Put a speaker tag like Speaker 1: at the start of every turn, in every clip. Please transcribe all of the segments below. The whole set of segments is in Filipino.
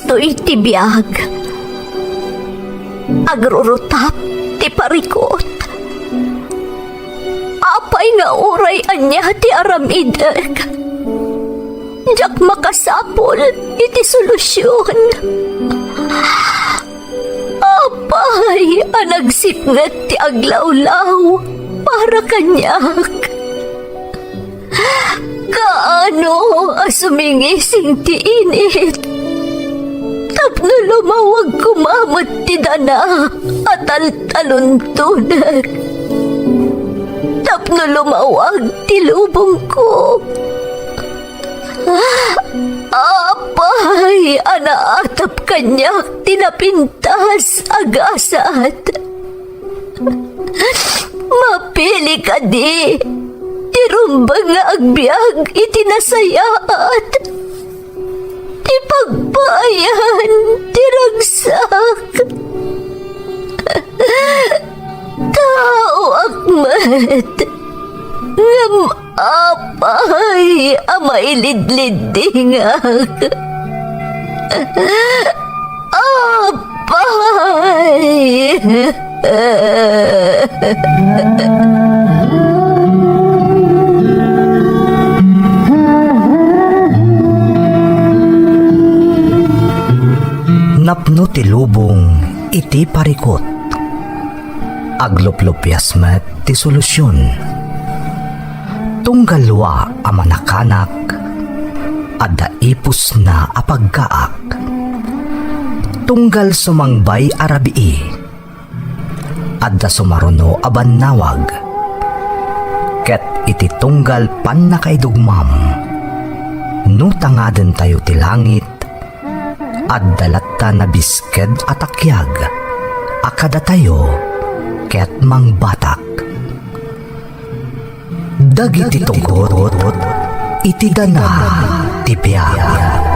Speaker 1: kastoy ti biyag. Agrurutap ti parikot. Apay nga uray anya ti aramideg. Jak makasapol iti solusyon. Apay anagsipnget ti aglawlaw para kanyak. Kaano asumingising ti init. Tapno lumawag kumamot ti dana at taluntunan. Tapno lumawag ti lubong ko. Apay, anaatap kanyak tinapintas agasat. Mapili ka di, tirumbang nga agbyag itinasayaat. Ipagbayan, tiragsak. Tao akmat, ngam apay, amailidlidingak. Apay.
Speaker 2: Napno ti lubong iti parikot. Agloplopyas met ti solusyon. Tunggalwa a manakanak adda ipus na apagkaak. Tunggal sumangbay arabii adda sumaruno abannawag. Ket iti tunggal pan nakaidugmam no tangaden tayo ti langit adda latta na bisked atakyag akada tayo ket mangbatak. Dagiti tugot iti dana ti biag.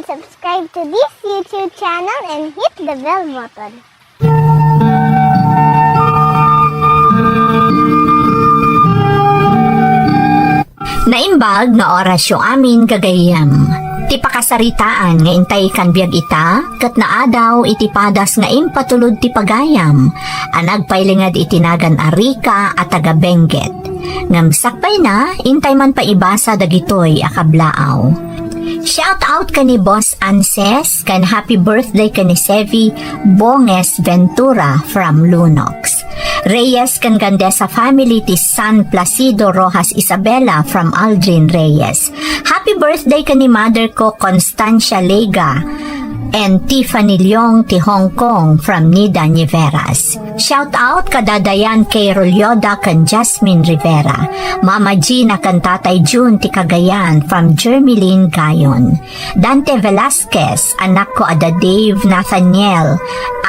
Speaker 3: Subscribe to this YouTube channel and hit the bell button.
Speaker 1: Naimbag nga orasyo amin kagayam. Ti pakasaritaan nga intay kan biag ita, kat naadaw iti padas nga impatulod ti pagayam, anagpailingad itinagan arika at taga-benget. Ngamsakpay na, intay man pa ibasa dagitoy akablaaw. Shout out ka ni Boss Anses, kan happy birthday ka ni Sevi Bonges Ventura from Lunox. Reyes kan Gandesa family ti San Placido Rojas Isabela from Aldrin Reyes. Happy birthday ka ni mother ko Constancia Lega and Tiffany Leong ti Hong Kong from Nida Niveras. Shout out kada Dayan kay Rolyoda kan Jasmine Rivera. Mama Gina kan Tatay June ti Cagayan from Jermeline Gayon. Dante Velasquez, anak ko ada Dave Nathaniel.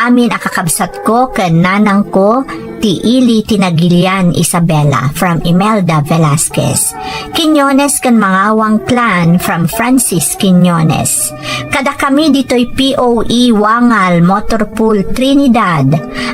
Speaker 1: Amin akakabsat ko kan nanang ko ti Ili Tinagilian Isabela from Imelda Velasquez. Quiñones kan Mangawang Clan from Francis Quiñones. Kada kami dito'y POE Wangal Motorpool Trinidad.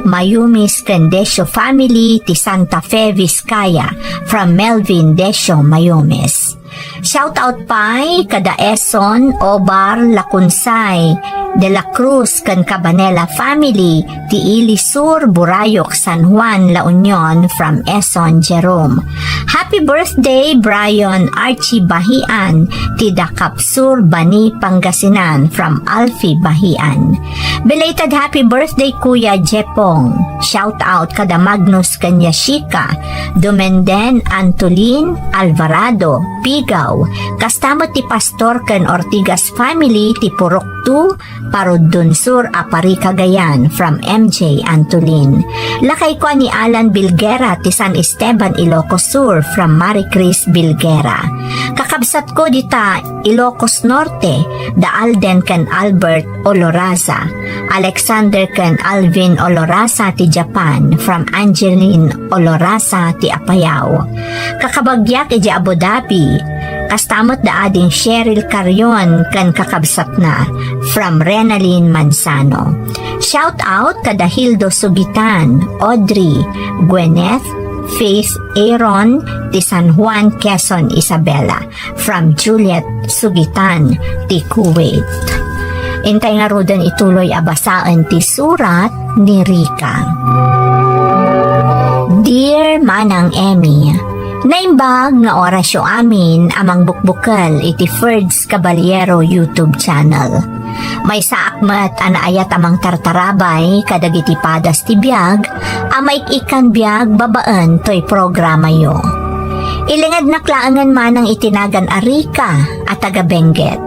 Speaker 1: Mayumis kan Desio family ti Santa Fe Vizcaya from Melvin Desio Mayumis. Shout out pa'y kada Eson, Obar, Lacunsay, De La Cruz kan Cabanela family ti Ilisur, Burayok, San Juan, La Union from Eson Jerome. Happy birthday Brian Archie Bahian ti Dakapsur, Bani, Pangasinan from Alfie Bahian. Belated happy birthday Kuya Jepong. Shout out kada Magnus Kanyashika, Dumenden Antolin Alvarado, Pigaw, Apayaw. Kastamot ti Pastor ken Ortigas family ti Purok 2, Parudun Sur, Apari, Cagayan from MJ Antolin. Lakay ko ni Alan Bilguera ti San Esteban, Ilocos Sur from Maricris Bilguera. Kakabsat ko dita Ilocos Norte, da Alden ken Albert Oloraza. Alexander ken Alvin Oloraza ti Japan from Angeline Oloraza ti Apayaw. Kakabagyak iti Abu Dhabi. Kastamot da ading Cheryl Carion kan kakabsat na from Renalyn Manzano. Shout out kada Hildo Sugitan, Audrey, Gwyneth, Faith Aaron ti San Juan, Quezon, Isabela from Juliet Sugitan ti Kuwait. Intay nga rodan ituloy abasaan ti surat ni Rika. Dear Manang Emmy, naimbag nga orasyo amin amang bukbukal iti Ferds Caballero YouTube channel. May saakmat anaayat amang tartarabay kadagiti padas ti biag amay ikan biag babaan toy programa yo. Ilingad naklaangan manang itinagan Arika at taga Benguet.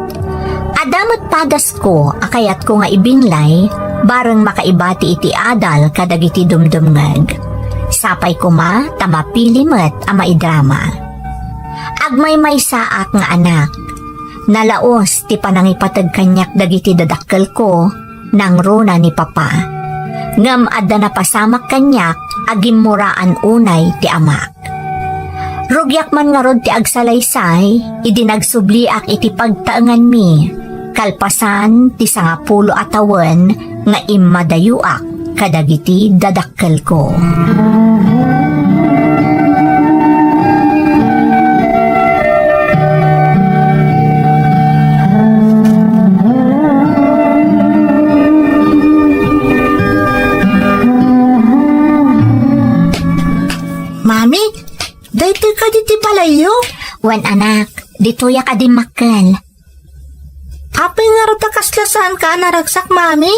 Speaker 1: Adamot padas ko akayat ko nga ibinlay bareng makaibati iti adal kadagiti dumdumngag. Sapay ko ma tamapilimet ama idrama. Agmay may saak nga anak. Nalaos ti panangipatag kanyak dagiti dadakkel ko nang runa ni papa. Ngam adda napasamak kanyak agim muraan unay ti amak. Rugyak man nga rod ti agsalaysay, idinagsubliak iti pagtaangan mi. Kalpasan ti 10 atawen nga immadayuak kadagiti dadakkel ko.
Speaker 4: Mami, dito ka diti palayo?
Speaker 1: Wan anak, ditoya ka din makkel.
Speaker 4: Apay nga rata kaslasan ka naragsak, mami?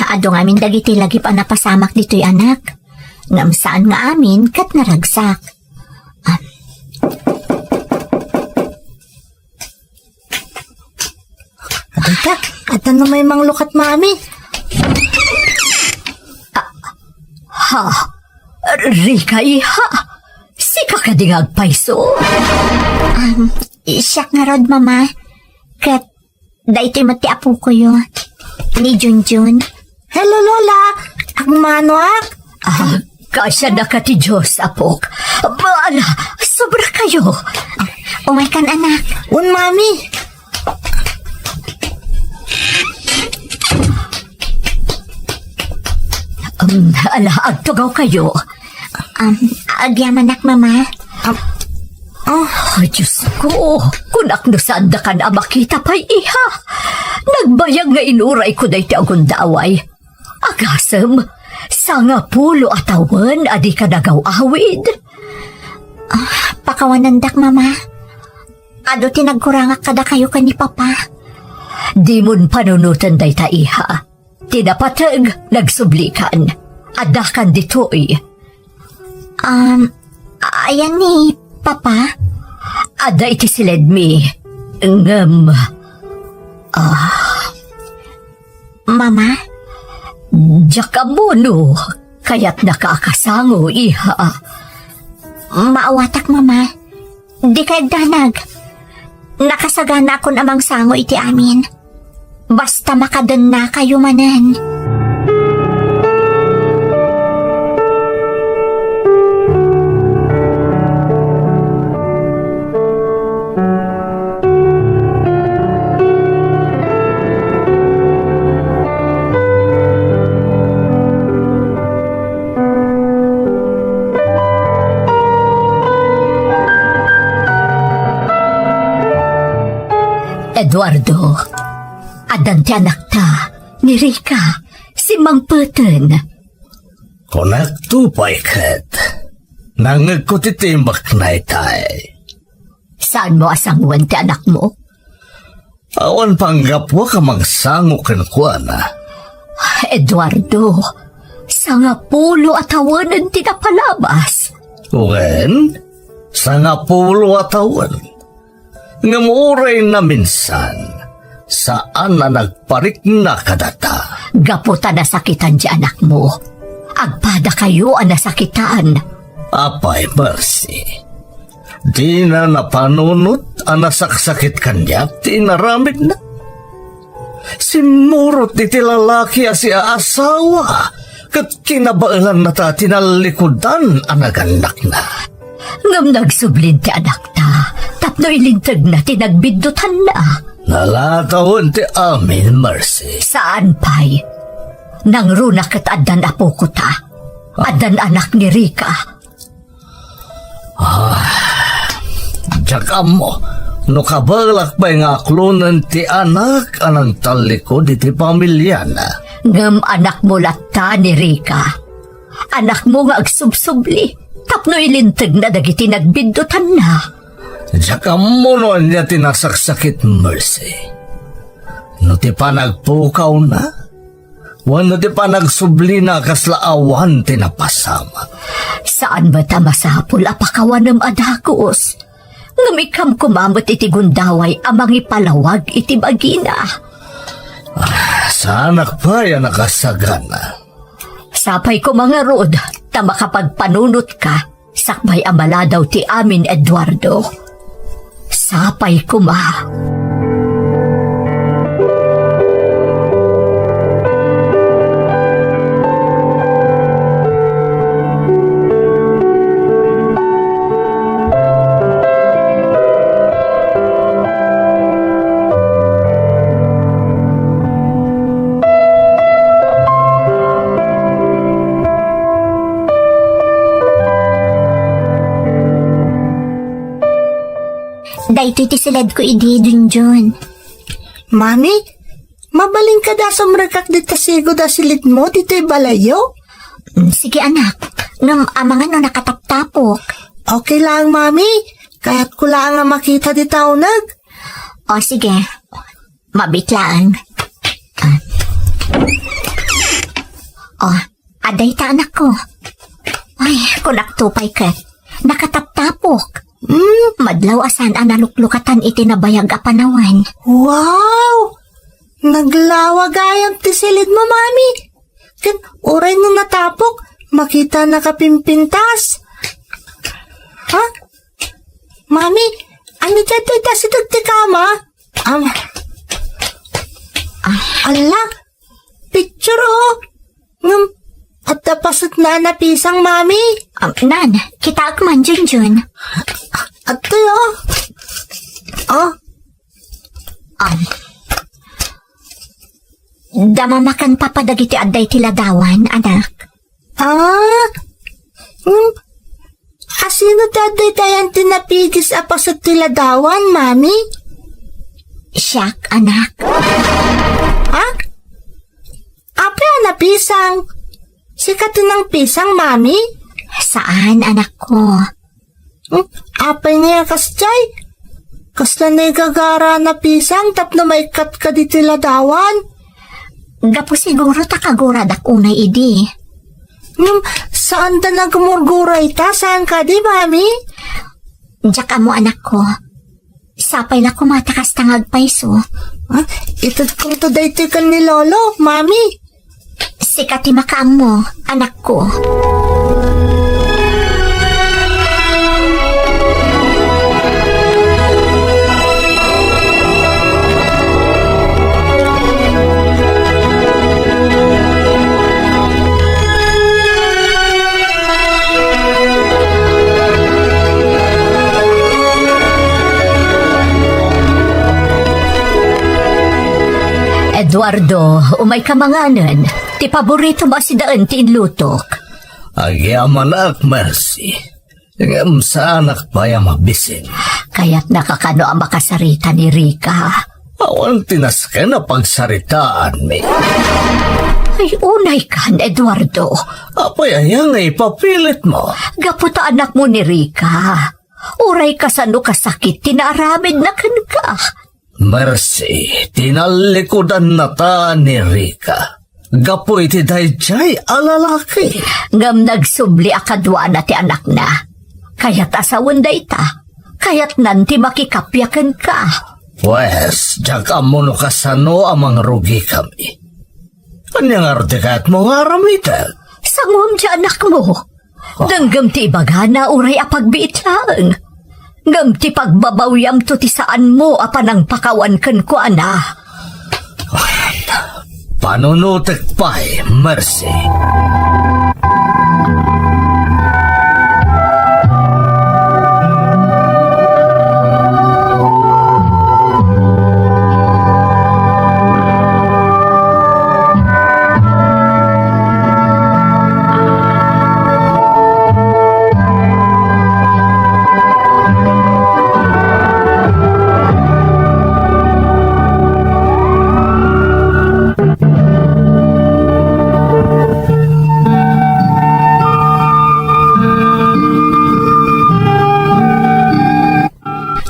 Speaker 1: Ado nga amin dagiti lagi pa napasamak dito'y anak. Ngam saan nga amin kat naragsak.
Speaker 4: Adita, at ano may manglukat, mami?
Speaker 1: Rika iha, sika ka di agpaiso. Siyak nga rod mama, kat daito'y mati apo ko yun. Ni Junjun.
Speaker 4: Hello, Lola. Ang manuak.
Speaker 1: Kasya na ka ti Diyos, apok. Baala, sobra kayo. Umay kan anak.
Speaker 4: Un, mami.
Speaker 1: Agtugaw kayo. Agyaman anak, mama. Diyos ko, kunak no saan da ka na makita pa'y iha. Nagbayag nga inuray ko dahi ti agundaway. Agasem, 10 atawen adi ka nagaw-awid. Pakawanandak, mama. Ado tinagkurangak kada kayo ka ni papa. Di mon panunutan dahi ta iha. Tinapatag, nagsublikan. Adakan dito'y. Ayan ni papa. Ada iti silid mi. Ngam. Mama? Jakamono. Kaya't nakakasango, iha. Maawatak, mama. Di kayag danag. Nakasagana ako namang sango iti amin. Basta makadan na kayo manan. Eduardo, adan ti anak ta, ni Rika, si Mang Peten.
Speaker 2: Kunak tupay kat. Nangag ko titimbak na itay.
Speaker 1: Saan mo asanguan ti anak mo?
Speaker 2: Awan panggapwa ka magsango kankwana.
Speaker 1: Eduardo, 10 atawanan ti napalabas.
Speaker 2: Wen, 10 atawan. nga muuray na minsan, saan na nagparik na kadata.
Speaker 1: Gaputa nasakitan di anak mo. Agpada kayo ang nasakitan.
Speaker 2: Apay, Mercy. Di na napanunot ang nasaksakit kanya, tinaramid na. Simurot iti lalaki a siya asawa, kat kinabailan na ta tinalikudan ang naganak na.
Speaker 1: Ngam nagsublin ti anak ta, tapno ilintag na tinagbidutan na.
Speaker 2: Nalatawon ti amin, Mercy.
Speaker 1: Saan pa'y? Nang runak at adan apo ko ta. Adan anak ni Rika.
Speaker 2: Jakam mo, no kabalak pa nga aklunan ti anak anang talikod iti pamilya na.
Speaker 1: Ngam anak mo latta ni Rika. Anak mo nga agsubsubli. Tapno ilintag na dagiti nagbidutan na.
Speaker 2: Jakam mo no niya tinasaksakit, Mercy. No ti pa nagpukaw na, wano ti pa nagsubli na kaslaawan tinapasama.
Speaker 1: Saan ba ta masapul apakawan ng adakos? Ngamikam kumamot iti gundaway amang ipalawag iti bagina.
Speaker 2: Sa anak pa yan nakasagana.
Speaker 1: Sapay ko mga rod, ta makapagpanunot ka, sakbay amala daw ti amin Eduardo. Sapay ko ma.
Speaker 3: Dahito iti silad ko idi, Junjun.
Speaker 4: Mami, mabaling ka da sa mrakak dita sigo da silid mo dito'y balayo?
Speaker 3: Sige anak, ngam amangan no nakataptapok.
Speaker 4: Okay lang, Mami. Kaya't ko lang nga makita di taunag.
Speaker 3: O sige, mabit lang. Aday ta anak ko. Ay, kunaktupay ka. Nakataptapok. Madlaw asan ang naluklukatan iti nabayag a panawan.
Speaker 4: Wow! Naglawagayang ti silid mo, Mami. Ken, oray no natapok, makita nakapimpintas. Ha? Mami, ano dyan tayo tasidog ti kama? Ala, picture oh. At tapasot na napisang, Mami.
Speaker 3: Nan, kita agman, Junjun.
Speaker 4: At tayo.
Speaker 3: Damamakan papadagiti aday tiladawan, anak.
Speaker 4: Asino taday tayan tinapigis apasot tiladawan, Mami?
Speaker 3: Siyak, anak.
Speaker 4: Ha? Apa napisang? Sikat ng pisang, Mami?
Speaker 3: Saan, anak ko?
Speaker 4: Apay niya kasjay? Kasla na gagara na pisang tapno may kat ka di tiladawan?
Speaker 3: Gapo siguro takagurad unay idi.
Speaker 4: Saan da nagmurguray ta? Saan ka di, Mami?
Speaker 3: Diyak mo, anak ko. Sapay na kumatakas tangag paiso.
Speaker 4: Itad kong to daytoy kan ni Lolo, Mami.
Speaker 3: Sikati makaam mo, anak ko.
Speaker 1: Eduardo, umay kamanganan. Ti paborito ba si daan ti inlutok?
Speaker 2: Agyaman ak, Mercy. Ngam sa anak pa yung mabisin.
Speaker 1: Kaya't nakakano ang makasarita ni Rika.
Speaker 2: Awan tinasken na pagsaritaan mi.
Speaker 1: Ay, unay kan, Eduardo.
Speaker 2: Apay ayang ipapilit mo.
Speaker 1: Gaputa anak mo ni Rika. Uray ka sa kasakit, tinaramid na kan ka.
Speaker 2: Mercy, tinalikodan na ta ni Rika. Gapo iti dayjay alalaki.
Speaker 1: Ngam nagsubli akadwa na ti anak na. Kaya't asawan da ita. Kaya't nanti makikapyakan ka.
Speaker 2: Pwes, diyak amo no kasano amang rugi kami. Kanya nga rin kaya't mo nga ramitan.
Speaker 1: Sangwam di anak mo. Nanggam ti ibagana uray apagbiit lang. Ngam ti pagbabawyam to ti saan mo apanang pakawan kan ko ana.
Speaker 2: Panunutek pa'y, Mercy.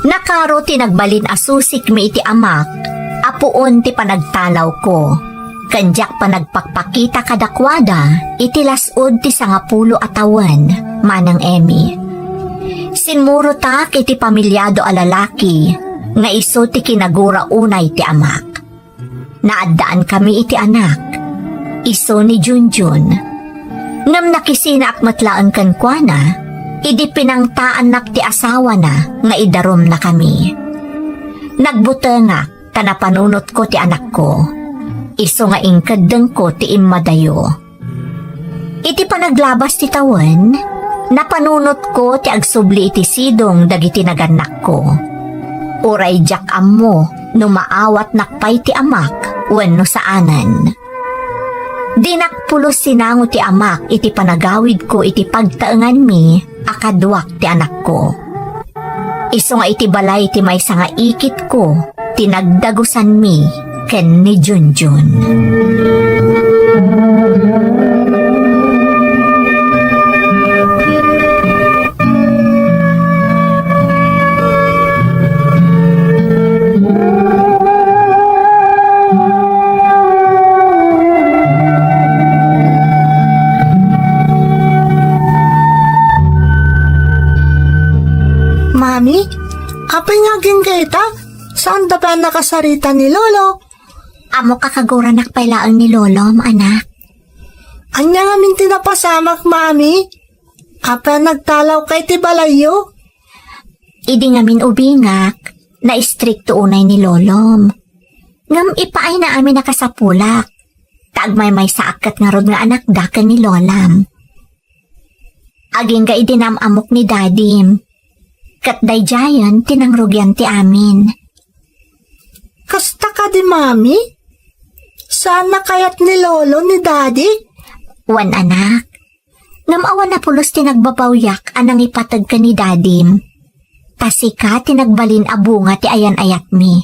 Speaker 1: Nakaro ti nagbalin asusik mi iti amak, apuon ti panagtalaw ko. Kanjak pa nagpakpakita kadakwada, iti lasod ti 10 atawan, manang Emmy. Sinmuro tak iti pamilyado a lalaki, nga iso ti kinagura unay ti amak. Naaddaan kami iti anak, iso ni Junjun. Ngam nakisina akmatlaan kan kuana, idi pinangtaan nak ti asawa na nga idarom na kami. Nagbutengak kanapanunot ko ti anak ko. Iso nga ingkadeng ko ti imadayo. Iti panaglabas ti tawen, napanunot ko ti agsubli iti sidong dagiti naganak ko. Uray jak ammo no maawat nakpay ti amak wenno saanan. Dinakpulos sinango ti amak iti panagawid ko iti pagtaengan mi akadwak ti anak ko. Iso nga iti balay ti maysa nga ikit ko tinagdagusan mi ken ni Junjun.
Speaker 4: Mami, apay nga kita? Saan da pa nakasarita ni Lolo?
Speaker 3: Amo kakagura nakpailaan ni Lolom, anak.
Speaker 4: Anya nga min tinapasamak, Mami? Apa nagtalaw kay ti balayo?
Speaker 3: Idi ngamin ubingak, na istrikto unay ni Lolom. Ngam ipaay na amin nakasapulak. Taagmay-may sa akat nga rod nga anak dakan ni Lolam. Aging ga idinam amok ni Dadim. Kat dayjayan tinangrugyan ti amin.
Speaker 4: Kasta ka di, Mami? Sana kayat ni Lolo ni Daddy?
Speaker 3: Wan anak. Ngam awan na pulos tinagbabawyak anang ipatag ka ni Dadim. Tasika tinagbalin abunga ti ayan-ayat mi.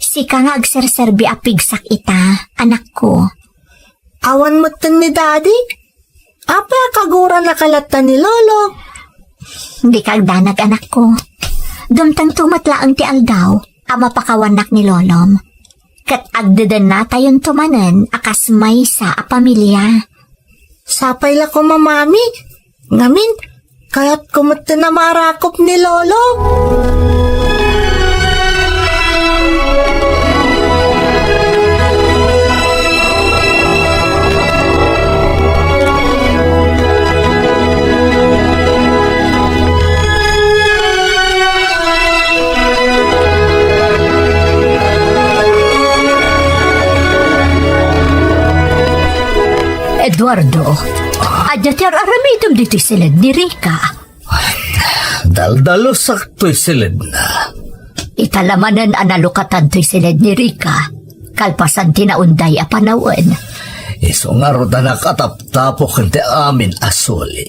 Speaker 3: Sika nga agserserbi apigsak ita, anak ko.
Speaker 4: Awan mo tin ni Daddy? Apa kagura nakalata ni Lolo?
Speaker 3: Di kagdanag anak ko. Dumtang tumatlaang ti aldaw, ama pakawanak ni Lolom. Kat agdadan na tayon tumanan akas may sa pamilya.
Speaker 4: Sapay la ko, Mami. Ngamin, kaya't kumata na marakop ni Lolo.
Speaker 1: Eduardo, adya ti aramitom dito silid ni Rika.
Speaker 2: Daldalo sakto'y silid na.
Speaker 1: Italamanan analukatan to'y silid ni Rika. Kalpasan tinaunday a panawan.
Speaker 2: Iso nga ro na nakataptapok ti amin asuli.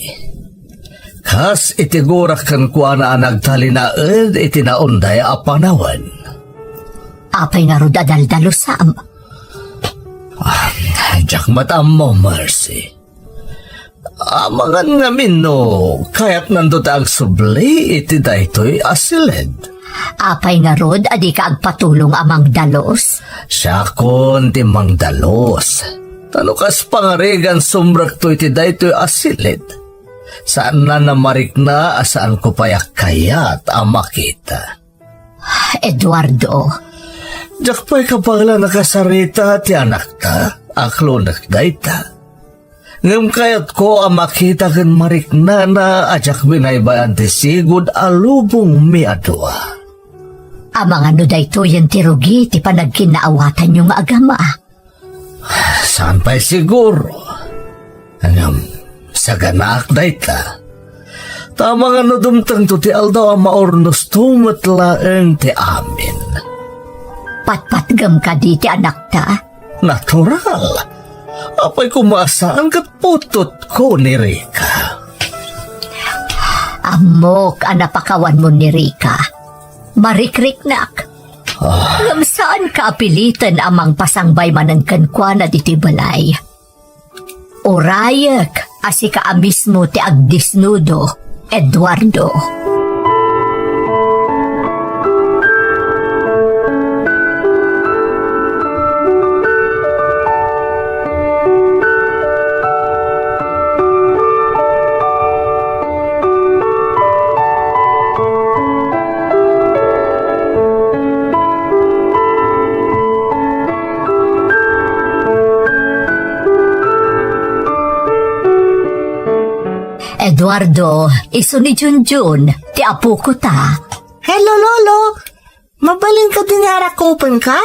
Speaker 2: Kas itigurak kan kuha na nagtalinaed itinaunday a panawan.
Speaker 1: Apay nga ro dadaldalo sam.
Speaker 2: Diyak matam mo, Mercy. Amangan ngamin no, kaya't nandot ang subli iti daytoy asilid.
Speaker 1: Apay nga rod, adi ka agpatulong amang dalos.
Speaker 2: Siya kon ti mang dalos. Tanukas pangarigan sumrak to iti daytoy asilid. Saan na namarik na asaan ko payak kayat ang makita.
Speaker 1: Eduardo,
Speaker 2: Jak pa'y kapagla nakasarita ti anak ta, aklo nakdaita. Ngam kayat ko ang makita kan marik na ajak binaybayan ti sigud alubong mi adwa.
Speaker 1: ang mga nuday to yan tirugi ti panagkinaawatan yung agama.
Speaker 2: Saan pa'y siguro? Ngam, sa ganak dayta. Tama nga no dumtang to ti aldaw ang maornos tumatlaeng ti amin.
Speaker 1: Patpatgam ka di ti anak ta.
Speaker 2: Natural. Apay kumasaan kat putot ko ni Rika.
Speaker 1: Amok ang napakawan mo ni Rika. Marikriknak. Ngam saan ka apilitan amang pasangbay manangkan kwa na diti balay. Orayak, asika mismo ti agdisnudo, Eduardo. Eduardo, iso ni Junjun, ti apo ko ta.
Speaker 4: Hello, Lolo. Mabaling ka din arakopan ka?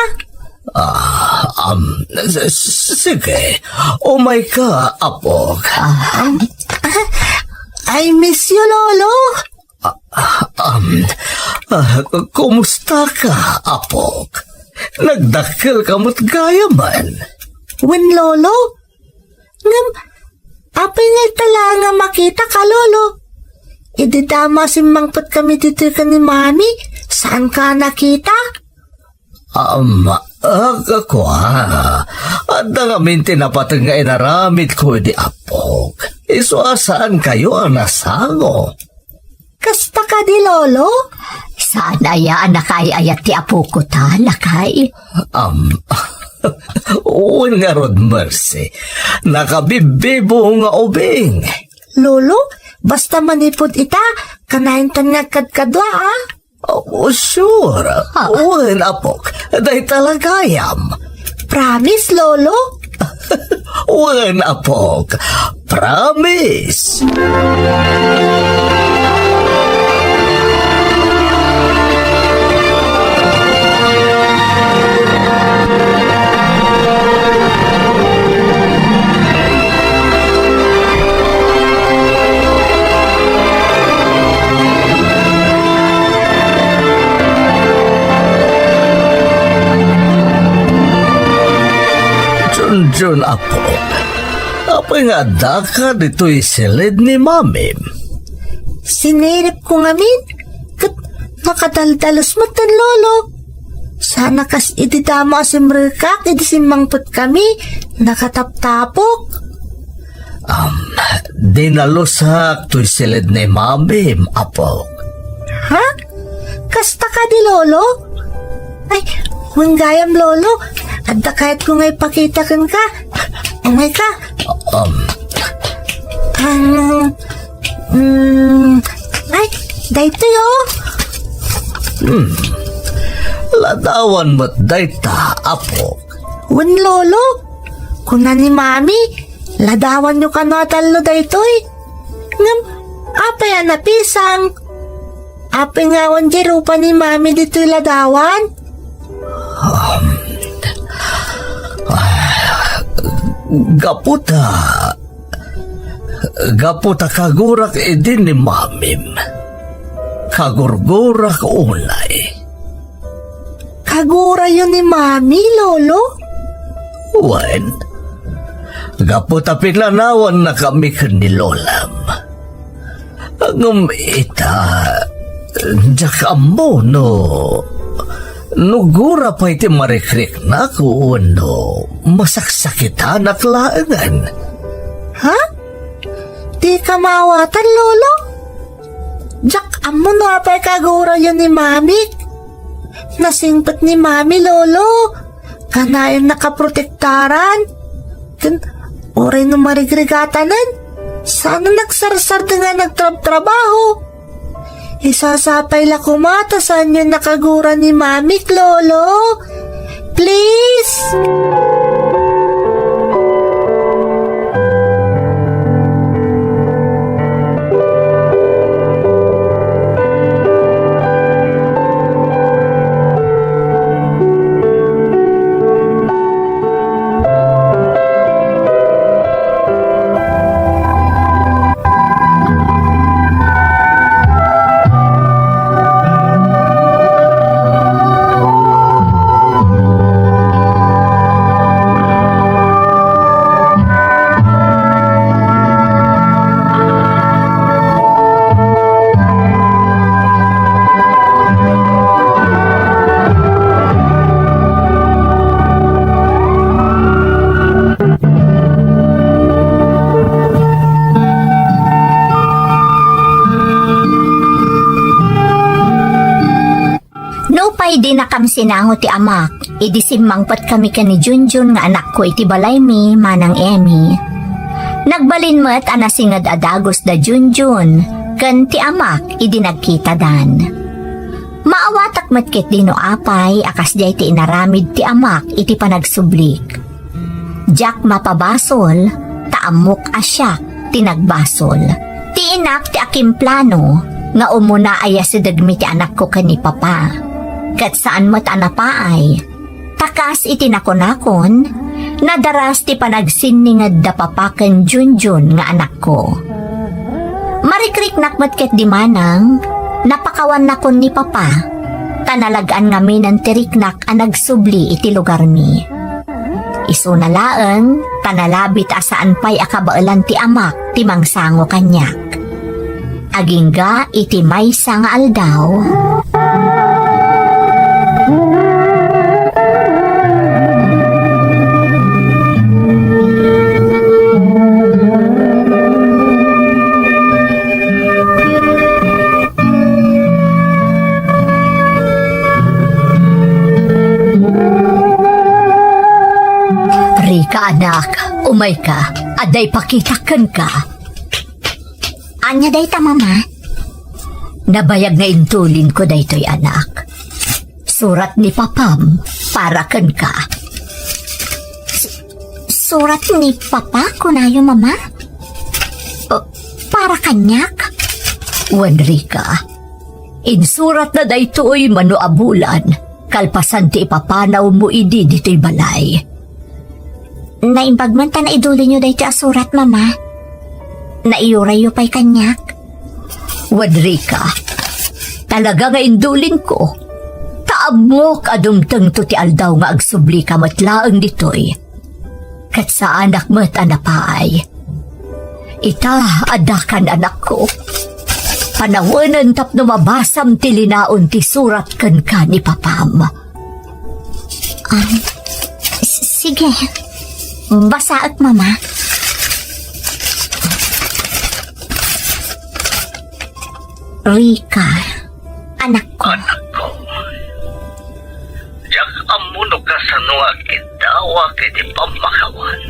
Speaker 2: Sige. Oh my ka, apog.
Speaker 4: I miss you, Lolo.
Speaker 2: Kumusta ka, apog? Nagdakil ka mo't gaya man.
Speaker 4: When, Lolo? Ngam, apay nga tala nga makita ka, Lolo. Ididama si mangpat kami dito ka ni Mami. Saan ka nakita?
Speaker 2: Ako At nangamin tinapatang nga inaramit ko di apog. Iso asaan kayo ang nasango?
Speaker 4: Kasta ka di, Lolo?
Speaker 1: Sana ya nakay ayat ti apo ko ta, lakay.
Speaker 2: Uwan nga Rod Mercy. Nakabibibo nga ubing.
Speaker 4: Lolo, basta manipod ita, kanayin tan nga kadkadwa, ah.
Speaker 2: Oh, sure. Uwan apog. Dahil talagayam.
Speaker 4: Promise, Lolo?
Speaker 2: Uwan apog. Promise. Junjun apog. Apay nga daka dito'y silid ni Mamim.
Speaker 4: Sinirip ko ngamin. Kat nakadaldalos mo tan, Lolo. Sana kas ididama si Mrikak, idisimangpot kami. Nakataptapok.
Speaker 2: Dinalusak to'y silid ni Mamim, apog.
Speaker 4: Ha? Kasta ka di, Lolo? Ay, manggayam, Lolo. At kahit ko nga'y pakita kan ka. Umay ka. Ay, dahito yo.
Speaker 2: Ladawan mo't dayta, apog.
Speaker 4: Wen, Lolo. Kung na ni Mami, ladawan nyo ka na talo dahito eh. Ngam, apay napisang. Apay nga wan jerupa ni Mami dito'y ladawan.
Speaker 2: Gaputa kagurak edin ni Mamim. Kagurgurak ulay.
Speaker 4: Kagura yun ni Mami, Lolo?
Speaker 2: Wen, gaputa pinlanawan na kami ni Lolam. Ngum ita, jak mo no. Nugura pa iti marikrik na ko no masaksakitan at laangan.
Speaker 4: Ha? Di ka mawatan, Lolo? Jak, amo na pa kagura yun ni Mami. Nasingpat ni Mami, Lolo. Kanayon nakaprotektaran. Kan, oray no marigrigatanan. Sana nagsarsar nga nagtrabaho. Isasapay la kumata saan yung nakagura ni Mami, Lolo. Please!
Speaker 1: Nupay di na kam sinango ti amak, idisimmangpat kami ka ni Junjun nga anak ko iti balay mi manang Emi. Nagbalin mo't anasingad adagos da Junjun, kan ti amak idi nagkita dan. Maawatak matkit di no apay, akas jay ti inaramid ti amak iti panagsublik. Jak mapabasol, taamok asyak, tinagbasol. Ti inak ti akimplano, nga umuna aya si dagmi ti anak ko kani papa. Kat saan mo't anapaay, takas iti nakonakon, nadaras ti panagsinningad da papaken Junjun nga anak ko. Marikrik nakmat ket di manang, napakawan nakon ni papa, tanalagaan ngamin ang tiriknak ang nagsubli iti lugar mi. Isunalaan, tanalabit asaan pa'y akabailan ti amak ti mangsango kanyak. Agingga iti maysa nga aldaw. Rika anak, umay ka, aday pakitakan ka.
Speaker 3: Anya day ta, Mama?
Speaker 1: Nabayag nga intulin ko daytoy anak. Surat ni papam, para kan ka.
Speaker 3: Surat ni Papa kunayo, Mama? Para kanyak?
Speaker 1: Wan Rika, insurat na daytoy manuabulan, kalpasan ti ipapanaw mo idi dito'y balay.
Speaker 3: Naimbagman ta na iduli nyo day ti asurat, Mama. Naiuray pa'y kanyak.
Speaker 1: Wadrika, talaga nga indulin ko. Taamok adumtang to ti aldaw nga agsubli ka matlaang ditoy. Kat sa anak mo't anapaay. Ita adakan anak ko. Panawanan tapno mabasam ti linaon ti surat kan ka ni papam.
Speaker 3: Sige. Basaat, Mama. Rika, anak ko.
Speaker 2: Anak ko. Jak amuno ka sa nuwa kitawa kiti pamakawan.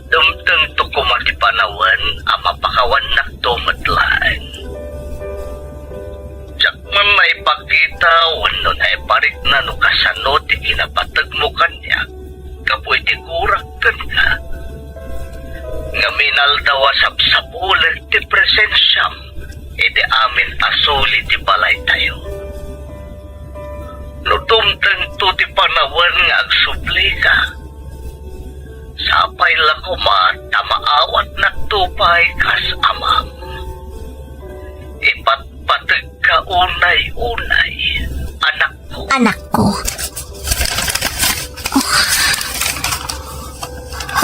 Speaker 2: Dumteng to kumakipanawan ang mapakawan na tumatlaan. Jak man may pakita wano na iparik na no kasano ti kinapatag mo kanya kapoy ti kurak kan ka. Nga minaldawa sabsabulag ti presensyam iti amin asuli ti balay tayo. No tumteng to ti panawan nga agsubli ka. Sapay lang kuma tamaawat na tupay kas amam. Ipatpatag ka unay-unay, anak ko.
Speaker 3: Anak ko.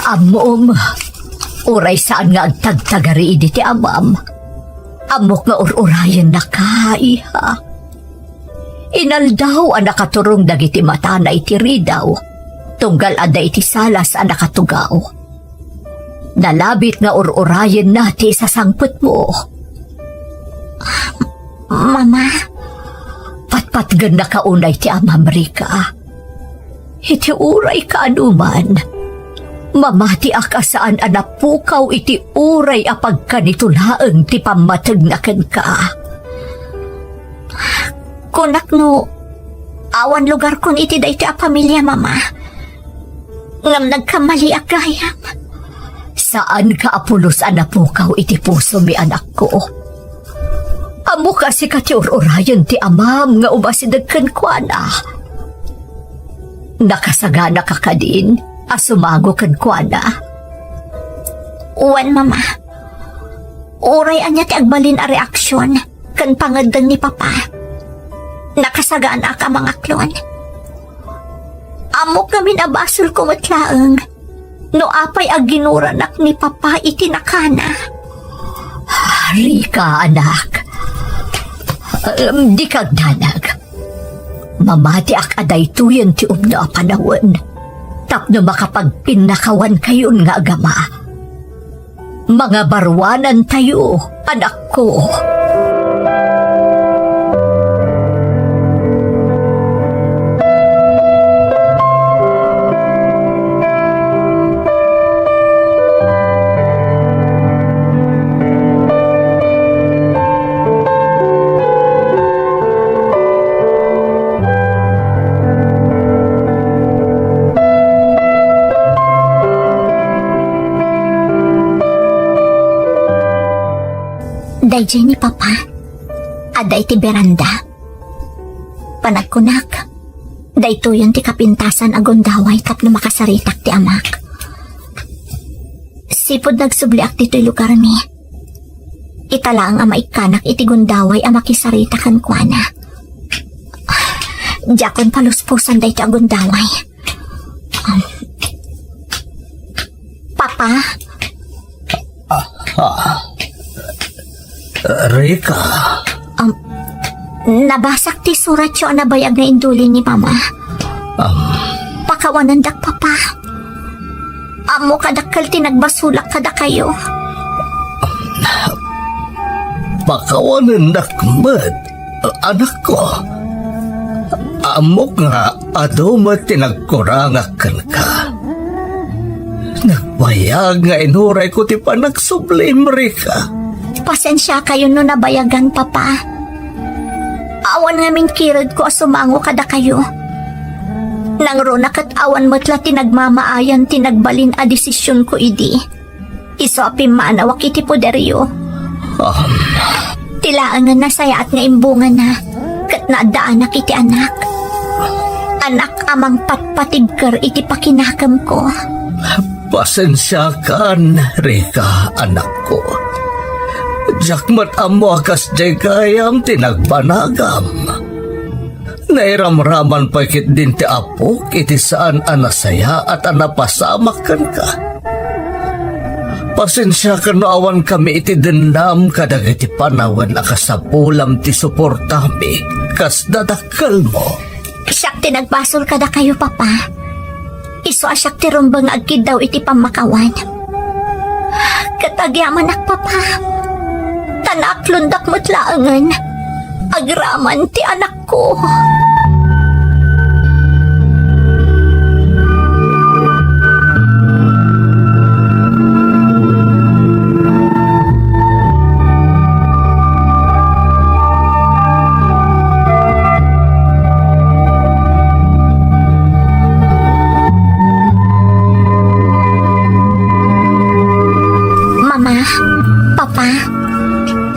Speaker 1: Amom, uray saan nga agtagtagari idi ti amam. Amok nga ururayan na ka, iha. Inaldaw ang nakaturong dagiti mata na itiri daw. Tunggal ada iti salas ang nakatugaw. Nalabit nga ururayan nati sa sangput mo.
Speaker 3: Mama.
Speaker 1: Patpatgan na kaunay ti amam Rika. Iti uray ka anuman. Mamati ak asaan anapukaw iti uray a pagkanitulaeng ti pamatagnaken ka.
Speaker 3: Kunak no, awan lugar kon iti da iti a pamilya, mama. Ngam nagkamali ak gayam.
Speaker 1: Saan ka apulos anapukaw iti puso mi anak ko? Amo kasi kati urayon ti amam nga umasidagkan kwa na. Nakasagana ka kadin, asumago kan kwa na.
Speaker 3: Uwan, mama. Uray anya ti agbalin a reaksyon kan pangadang ni papa. Nakasagaan ka mga klon. Amok kami nabasol ko matlaang. No apay aginuranak ni papa iti nakana.
Speaker 1: Rika, anak. Di kag danag. Mamati ak aday tuyan ti umno a panawon. Tapno makapagpinakawan kayon nga agama. Mga barwanan tayo, anak ko.
Speaker 3: Dayjay ni papa, aday ti beranda. Panagkunak, dayto yun ti kapintasan agondaway tapno makasaritak ti amak. Sipod nagsubliak dito'y lugar mi. Itala ang maikanak iti gondaway ang makisaritakan kwa na. Diyakon paluspusan dayto agondaway. Papa?
Speaker 2: Rika,
Speaker 3: Nabasak ti surat yo na bayag na induli ni mama. Pakawanan dak papa. Amo kadakkel ti nagbasulak kada kayo.
Speaker 2: pakawanan nakmed, anak ko. Amok nga adumat tinagkurangakan ka. Nagbayag nga inuray ko ti panagsublim, Rika.
Speaker 3: Pasensya kayo no nabayagan, papa. Awan ngamin kirad ko asumango kada kayo. Nang runak at awan matla tinagmamaayan tinagbalin a desisyon ko idi. Iso api manawak iti poderyo. Tilaan nga nasaya at nga imbungan na. Kat naadaanak iti anak. Anak amang patpatigkar iti pakinakam ko.
Speaker 2: Pasensya kan, Rika, anak ko. Jakmat amo akas jay kayam tinagbanagam. Nairamraman pa kit din ti apok iti saan anasaya at anapasamakan ka. Pasensya ka no awan kami iti dendam kadag iti panawan akasapulam ti suportami kas dadakkel mo.
Speaker 3: Siyak tinagbasol kada kayo, papa. Iso asyak ti rumbang agkid daw iti pamakawan. Katagyaman ak, papa. Tanak lundak matlaangan. Agraman ti anak ko.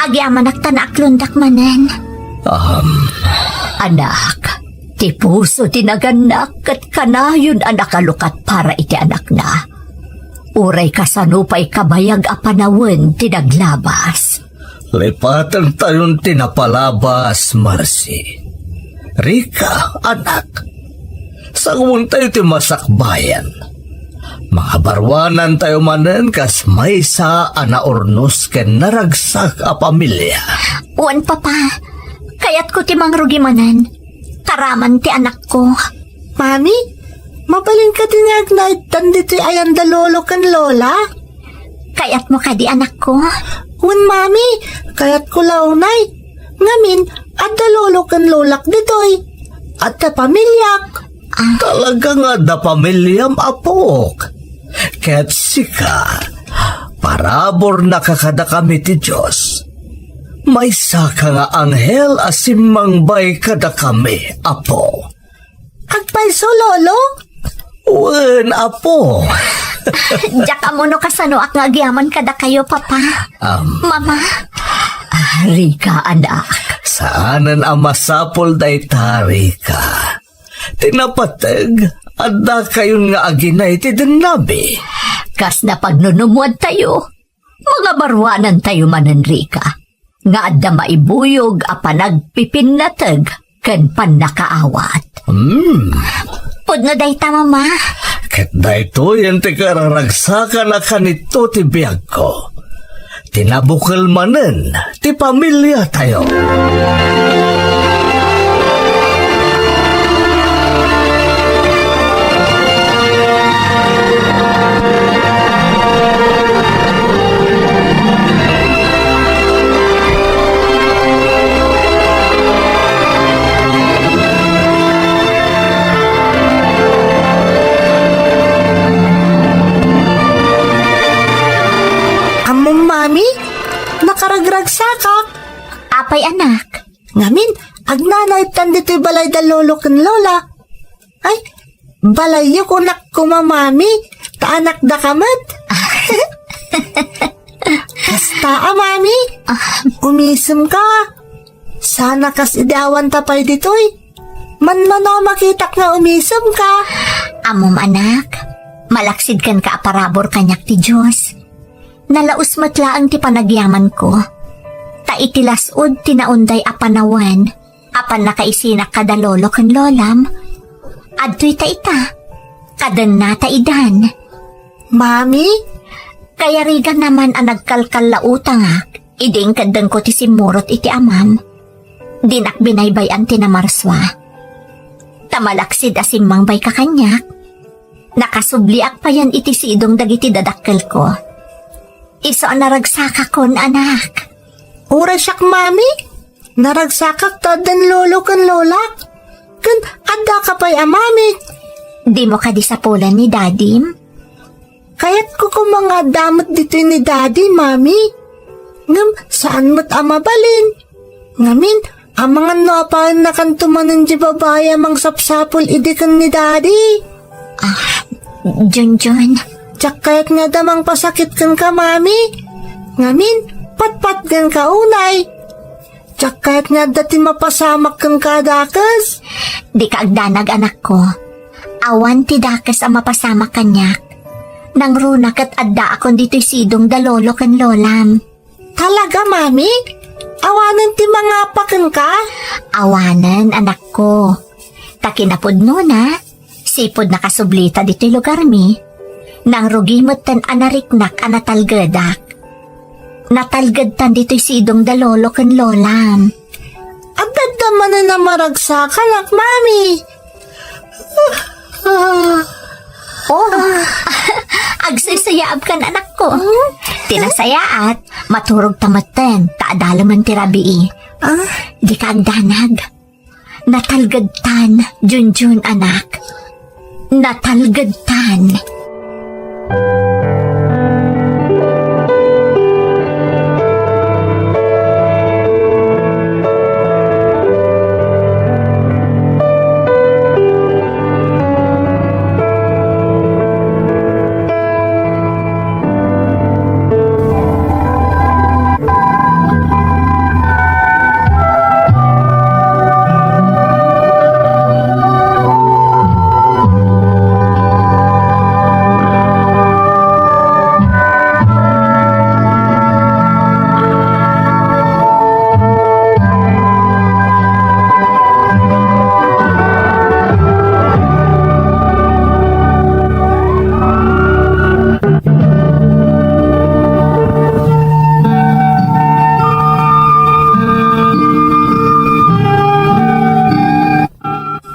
Speaker 3: Agyaman ak tanak lundak manen.
Speaker 1: Anak, ti puso tinaganak kat kanayon anak alukat para iti anak na. Uray kasanupay kabayag a panawin tinaglabas.
Speaker 2: Lipatan tayong tinapalabas, Marcy. Rika, anak. Sangun tayo ti masakbayan. Mga barwanan tayo manen kas may sa anaornos ken naragsak a pamilya.
Speaker 3: Uwan, papa. Kayat ko ti mangrugi manen. Karaman ti anak ko.
Speaker 4: Mami, mabalin ka din agnaitan dito'y ayan da lolo kan lola?
Speaker 3: Kayat mo ka di anak ko.
Speaker 4: Un mami, kayat ko launay. Ngamin, at da lolo kan lolak dito'y. At da pamilyak.
Speaker 2: Talaga nga da pamilyam apok. Kaya't sika, parabor na kakada kami ti Diyos. May saka nga anghel asimmangbay kada kami, apo.
Speaker 4: Agpaiso, lolo?
Speaker 2: Wen, apo.
Speaker 1: Diyak amuno kasano ak nga agyaman kada kayo, papa. Mama. Rika, anak.
Speaker 2: Saanan ang masapol day tari ka? Tinapatag, ada kayon nga aginay ti dinabi.
Speaker 1: Kas na pagnunumwad tayo. Mga barwanan tayo manan, Rika. Nga adda maibuyog a panagpipinatag ken panakaawat. Pudno day ta, mama.
Speaker 2: Ket dayto yan ti kararagsaka na kanito ti biyag ko. Tinabukal manen ti pamilya tayo.
Speaker 4: Among mami? Nakaragragsakak?
Speaker 1: Apay, anak.
Speaker 4: Ngamin, agnanay tan dito'y balay da lolo ken lola. Ay, balay yu kunak kumamami, taanak da kamat. Kasta mami, umisem ka. Sana kas idawan tapay dito'y. Man makitak nga umisem ka.
Speaker 1: Amom, anak. Malaksid kan ka aparabor kanyak ti Diyos. Nalaus matlaang ti panagyaman ko. Ta itilasod tinaunday apanawan. Apan nakaisinak kada lolo ken lolam. Adto'y ta ita. Kadan na ta idan.
Speaker 4: Mami?
Speaker 1: Kaya rigan naman ang nagkalkal lautangak. Iding kadang ko ti simurot iti amam. Dinak binaybayan ti namarswa. Tamalaksid asimmang bay kakanyak. Nakasubliak pa yan iti sidong dagiti dadakkel ko. Iso ang naragsaka kon, anak.
Speaker 4: Ura siyak, mami. Naragsakak ta den lolo ken lolak. Ken adda ka pa'y amami.
Speaker 1: Di mo ka disapulan ni dadim?
Speaker 4: Kaya't ko mga damot dito ni daddy, mami. Ngam, saan mo't amabalin? Ngamin, ang mga napaan na kantumanan di babae amang sapsapol idikan ni daddy.
Speaker 1: Junjun.
Speaker 4: Tsak kaya't nga damang pasakit kan ka, mami. Ngamin, patpat gan ka unay. Tsak kaya't nga dati mapasamak kan ka dakas.
Speaker 1: Di ka agdanag, anak ko. Awan ti dakas ang mapasama kanyak. Nang runak at adda akong dito'y sidong dalolo kan lolam.
Speaker 4: Talaga, mami? Awanan ti mga pakan ka?
Speaker 1: Awanan, anak ko. Takinapod no na. Sipod nakasublita dito'y lugar mi. Nang rugimot tan anariknak anatalgadak. Natalgad tan dito'y sidong dalolo ken lolam.
Speaker 4: Agad naman na maragsakan ak, mami.
Speaker 1: Agsisayaab kan, anak ko. Tinasayaat, maturog tamatan, taadalaman tirabii. Di ka agdanag. Natalgad tan, Junjun, anak. Natalgad tan.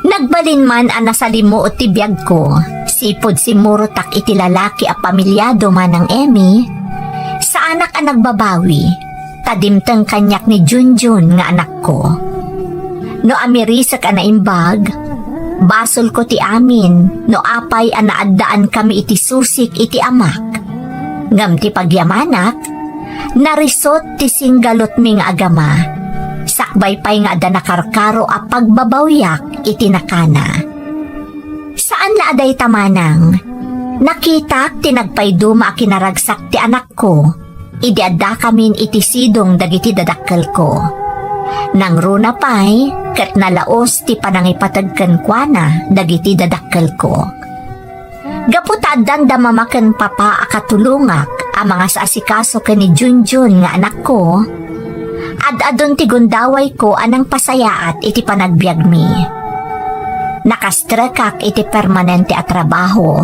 Speaker 1: Nagbalin man ang nasalimo o tibiyag ko, sipod si Murotak iti lalaki a pamilyado man ng Emi, sa anak ang nagbabawi, tadimtang kanyak ni Junjun nga anak ko. No amirisak a naimbag, Basol ko ti amin, no apay anaadaan kami iti susik iti amak. Ngam ti pagyamanak, narisot ti singgalot ming agama. Sakbay pay nga ada nakarkaro a pagbabawyak iti nakana. Saan la aday tamanang? Nakitak tinagpayduma a kinaragsak ti anak ko. Idi adda kamin iti sidong dagiti dadakkel ko. Nang runa pay, kat nalaos ti panangipatagkan kwa na dagiti dadakkel ko. Gaputaddan da mamaken papa akatulungak ang mga saasikaso ka ni Junjun nga anak ko. Ad-adon ti gundaway ko anang pasayaat iti panagbiag mi. Nakastrekak iti permanente at trabaho,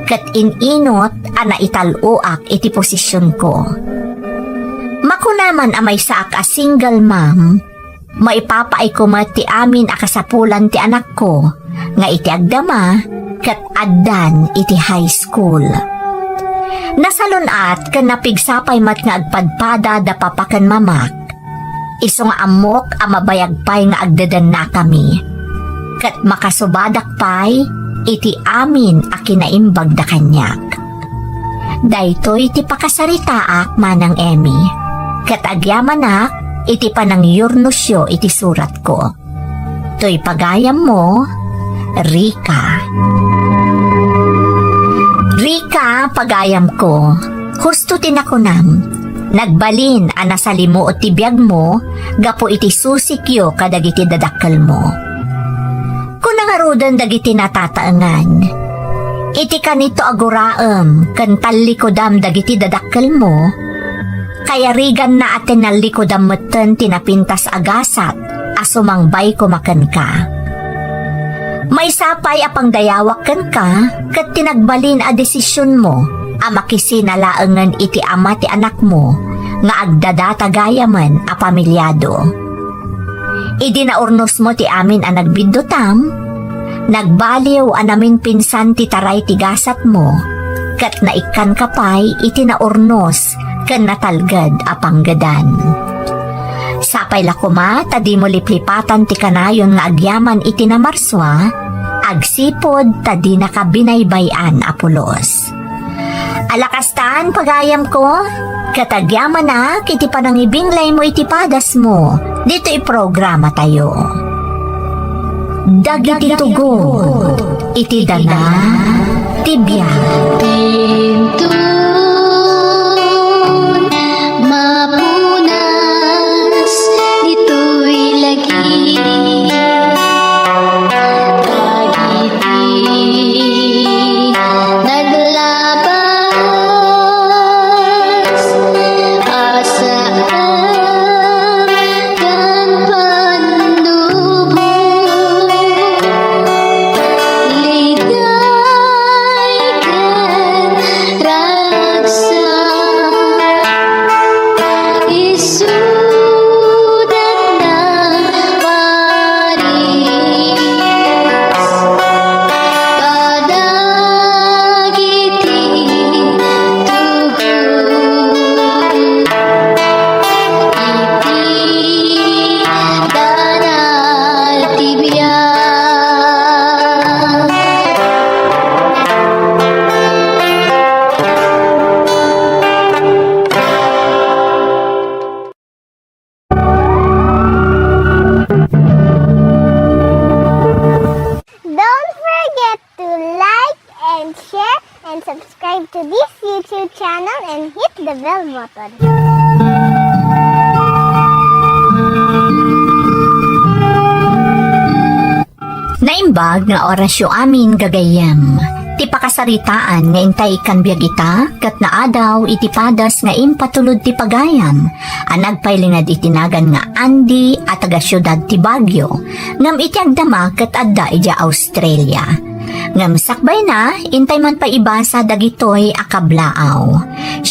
Speaker 1: kat ininot ana italuak iti posisyon ko. Makunaman amay saak a single mom, maipapaay ko ti amin akasapulan ti anak ko, nga iti agdama, kat addan iti high school. Nasalunat kan napigsapay mat nga agpadpada da papakan mamak. Iso nga amok a mabayagpay nga agdadan na kami. Kat makasubadak pay, iti amin a kinaimbag da kanyak. Daytoy iti pakasaritaak manang Emmy. Kat agyamanak, iti panang yurnosyo iti surat ko. To'y pagayam mo, Rika. Rika, pagayam ko, husto tinakunam, nagbalin ana sa limo o tibiyag mo, gapo iti susikyo kadagiti dadakkel mo. Kung nangarudan dagiti natataangan, iti kanito aguraem, kan tallikodam dagiti dadakkel mo, kaya rigan na atin nalikodam meten tinapintas agasat, asumangbay kumakan ka. May sapay apang dayawak kan ka, kat tinagbalin a desisyon mo, a makisinalaangan iti ama ti anak mo, nga agdadata gayaman a pamilyado. Idi naurnos mo ti amin a nagbiddotam, nagbaliw a namin pinsan ti taray ti gasat mo, kat naikan kapay iti naurnos, kan natalgad a panggadan. Sapay lakuma, tadi mo liplipatan ti kanayon nga agyaman iti namarswa, agsipod tadi nakabinaybayan apulos. Alakastan pagayam ko, katagyaman na iti panangibinglay mo iti padas mo, dito iprograma tayo. Dagiti tugod, iti dana, tibya.
Speaker 5: Mapunas, ito'y lagi. Tagiti, naglabas, asaan kan panlubog. Ligay kan ragsak. Isudat ng Paris, kadagiti tugod, iti danal tibiyag.
Speaker 6: Don't forget to like and share and subscribe to this YouTube channel and hit the bell button.
Speaker 1: Naimbag nga orasyo amin gagayem. Ti pakasaritaan nga intay kan biag ita, kat naadaw iti padas nga impatulod ti pagayam, ang nagpailingad itinagan nga Andy at taga syudad ti Baguio, ngam iti agdama kat adda ija Australia. Ngam sakbay na, intay man pa ibasa dagitoy akablaaw.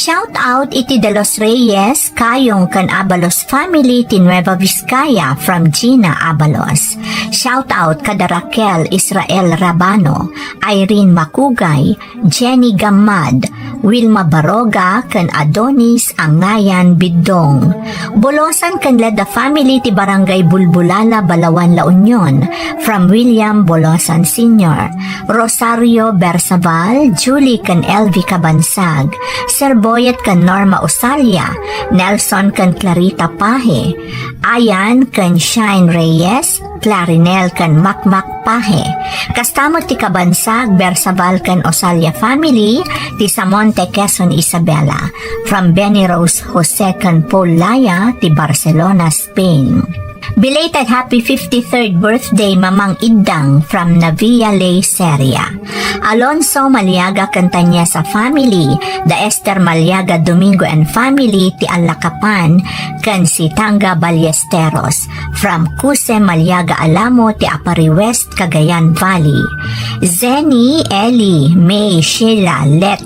Speaker 1: Shout out iti de los Reyes kayong kan Abalos family ti Nueva Vizcaya from Gina Abalos. Shout out kada Raquel Israel Rabano, Irene Makugay, Jenny Gamad, Wilma Baroga kan Adonis Angayan Bidong. Bolosan kan Leda family ti Barangay Bulbulala, Balawan, La Union from William Bolosan Sr., Rosario Bersaval, Julie kan Elvi Cabansag, Sir Boyet kan Norma Osalia, Nelson kan Clarita Pahe, Ayan kan Shine Reyes, Clarinel kan Makmak Pahe. Kastamot ti Cabansag, Bersaval kan Osalia family, ti Samonte, Quezon, Isabela, from Benny Rose Jose kan Paul Laya, ti Barcelona, Spain. Belated happy 53rd birthday Mamang Idang from Navia Ley Seria. Alonso Maliaga kantanya sa family, the Esther Maliaga Domingo and family ti Alakapan kan si Tanga Ballesteros from Cuse Maliaga Alamo ti Apari West, Cagayan Valley. Zenny, Ellie, May, Sheila, Let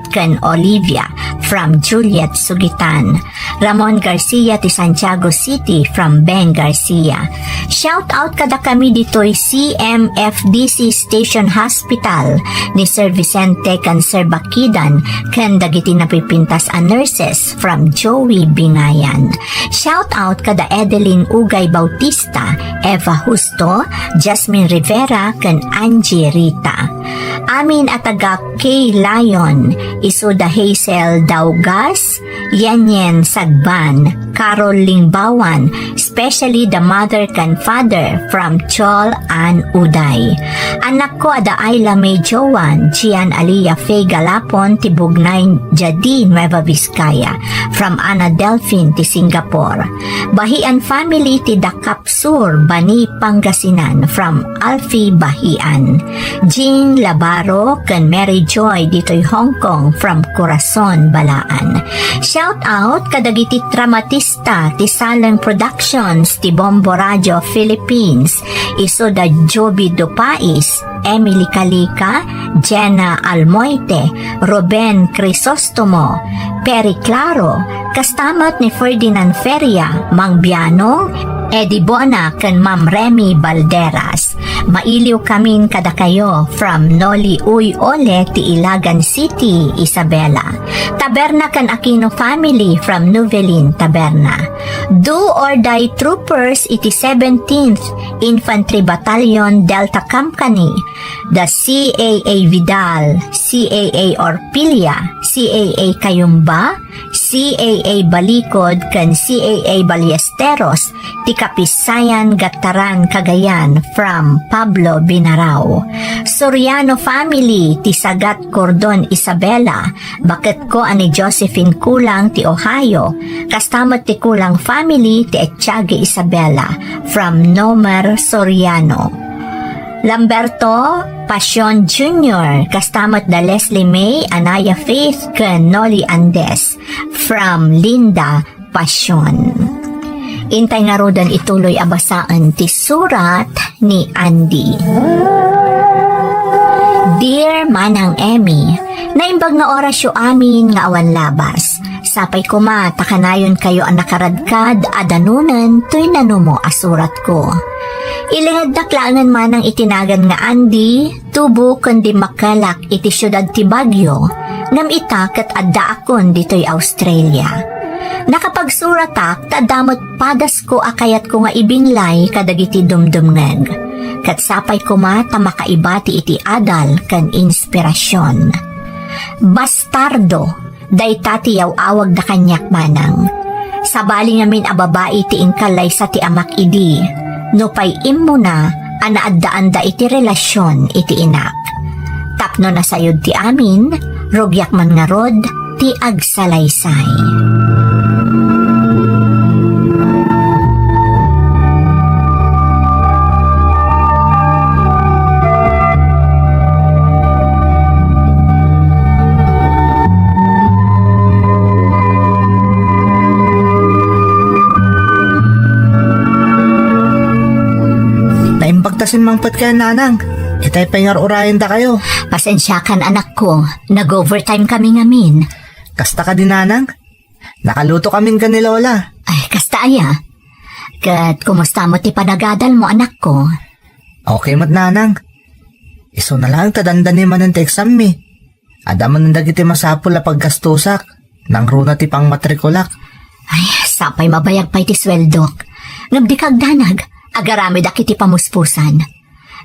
Speaker 1: kan Olivia from Juliet Sugitan. Ramon Garcia ti Santiago City from Ben Garcia. Shout out kada kami dito'y CMFDC Station Hospital ni Sir Vicente kan Sir Bakidan kan dagiti napipintas a nurses from Joey Bingayan. Shout out kada Edeline Ugay Bautista, Eva Justo, Jasmine Rivera kan Angie Rita. Amin at taga K. Lion, Isuda Hazel Daugas, Yanyen Sagban, Carol Lingbawan, especially the mother and father from Chol and Uday. Anak ko ada Ayla May Joan, Gian Alia Faye Galapon, Tibugnay Jadi, Nueva Vizcaya, from Ana Delphine, ti Singapore. Bahian family ti Dakap Sur, Bani, Pangasinan, from Alfie Bahian. Jean Labaro kan Mary Joy dito'y Hong Kong from Corazon, Balaan. Shout out kadagiti dramatista ti Salem Productions ti Bombo Radio Philippines, Isoda Joby Dupais, Emily Kalika, Jenna Almoite, Ruben Crisostomo, Peri Claro, kastamat ni Ferdinand Feria, Mang Bianong, Eddie Bona kan Ma'am Remy Balderas. Mailiw kamin kada kayo from Noli Uy Ole ti Ilagan City, Isabela. Taberna kan Aquino family from Nuvelin, Taberna. Do or Die Troopers iti 17th Infantry Battalion Delta Company, the CAA Vidal, CAA Orpilia, CAA Kayumba, CAA Balikod kan CAA Ballesteros ti Kapisayan, Gataran, Cagayan from Pablo Binarao. Soriano family ti Sagat Cordon, Isabela, bakit ko ani Josephine Kulang ti Ohio, kastamat ti Kulang family ti Etchage, Isabela from Nomer Soriano. Lamberto Passion Jr., kastamat da Leslie May, Anaya Faith ken Noli Andes from Linda Passion. Intay nga rodan ituloy abasaan ti surat ni Andy. Dear Manang Emmy, naimbag nga orasyo amin nga awan labas. Sapay kuma, takanayon kayo ang nakaradkad adanunan tuy nanumo asurat ko. Ilingad daklaangan man ang itinagan nga Andy, tubo kundi makalak iti syudad ti Baguio, ngam itakat adda akon dito'y Australia. Nakapagsuratak, tadamot padas ko akayat ko nga ibinlay kadagiti dumdumngeg. Kat sapay ko mata makaibati iti adal kan inspirasyon. Bastardo, day tatiyaw awag da kanyak manang. Sabali ngamin ababai ti ingkalay sa ti amak idi, no pay immo na anaadaan da iti relasyon iti inak. Tapno na sayod ti amin, rugyak man nga rod ti agsalaysay.
Speaker 4: Tasin mangpat kayo nanang. Itay pengar urayan da kayo.
Speaker 1: Pasensyakan anak ko, nag-overtime kami ngamin.
Speaker 4: Kasta ka din, nanang? Nakaluto kamin ka ni Lola.
Speaker 1: Ay, kasta aya. Kat kumusta mo ti panagadal mo, anak ko?
Speaker 4: Okay mat, nanang. Iso na lang tadanda ni man ti exam mi. Adaman ng dagiti masapul na paggastusak. Nang runa ti pang matrikulak.
Speaker 1: Ay, sapay mabayag pa iti sweldok. Ngam di kagdanag, agarami da kiti pamuspusan.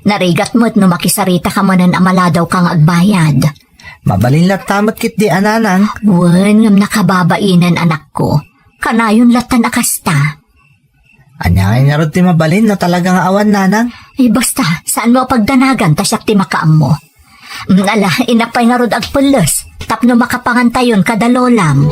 Speaker 1: Narigat mo't no makisarita ka manan amaladaw kang agbayad.
Speaker 4: Mabalin lat tamat kit di ananang.
Speaker 1: Wen, ngam nakababainan anak ko. Kanayon latan akasta.
Speaker 4: Anyangay nga rin ti mabalin na talagang awan, nanang.
Speaker 1: Ay basta, saan mo pagdanagan tasyak ti makaam mo? Ala, inapay nga rod agpulos. Tapno makapangantayon kada lolam.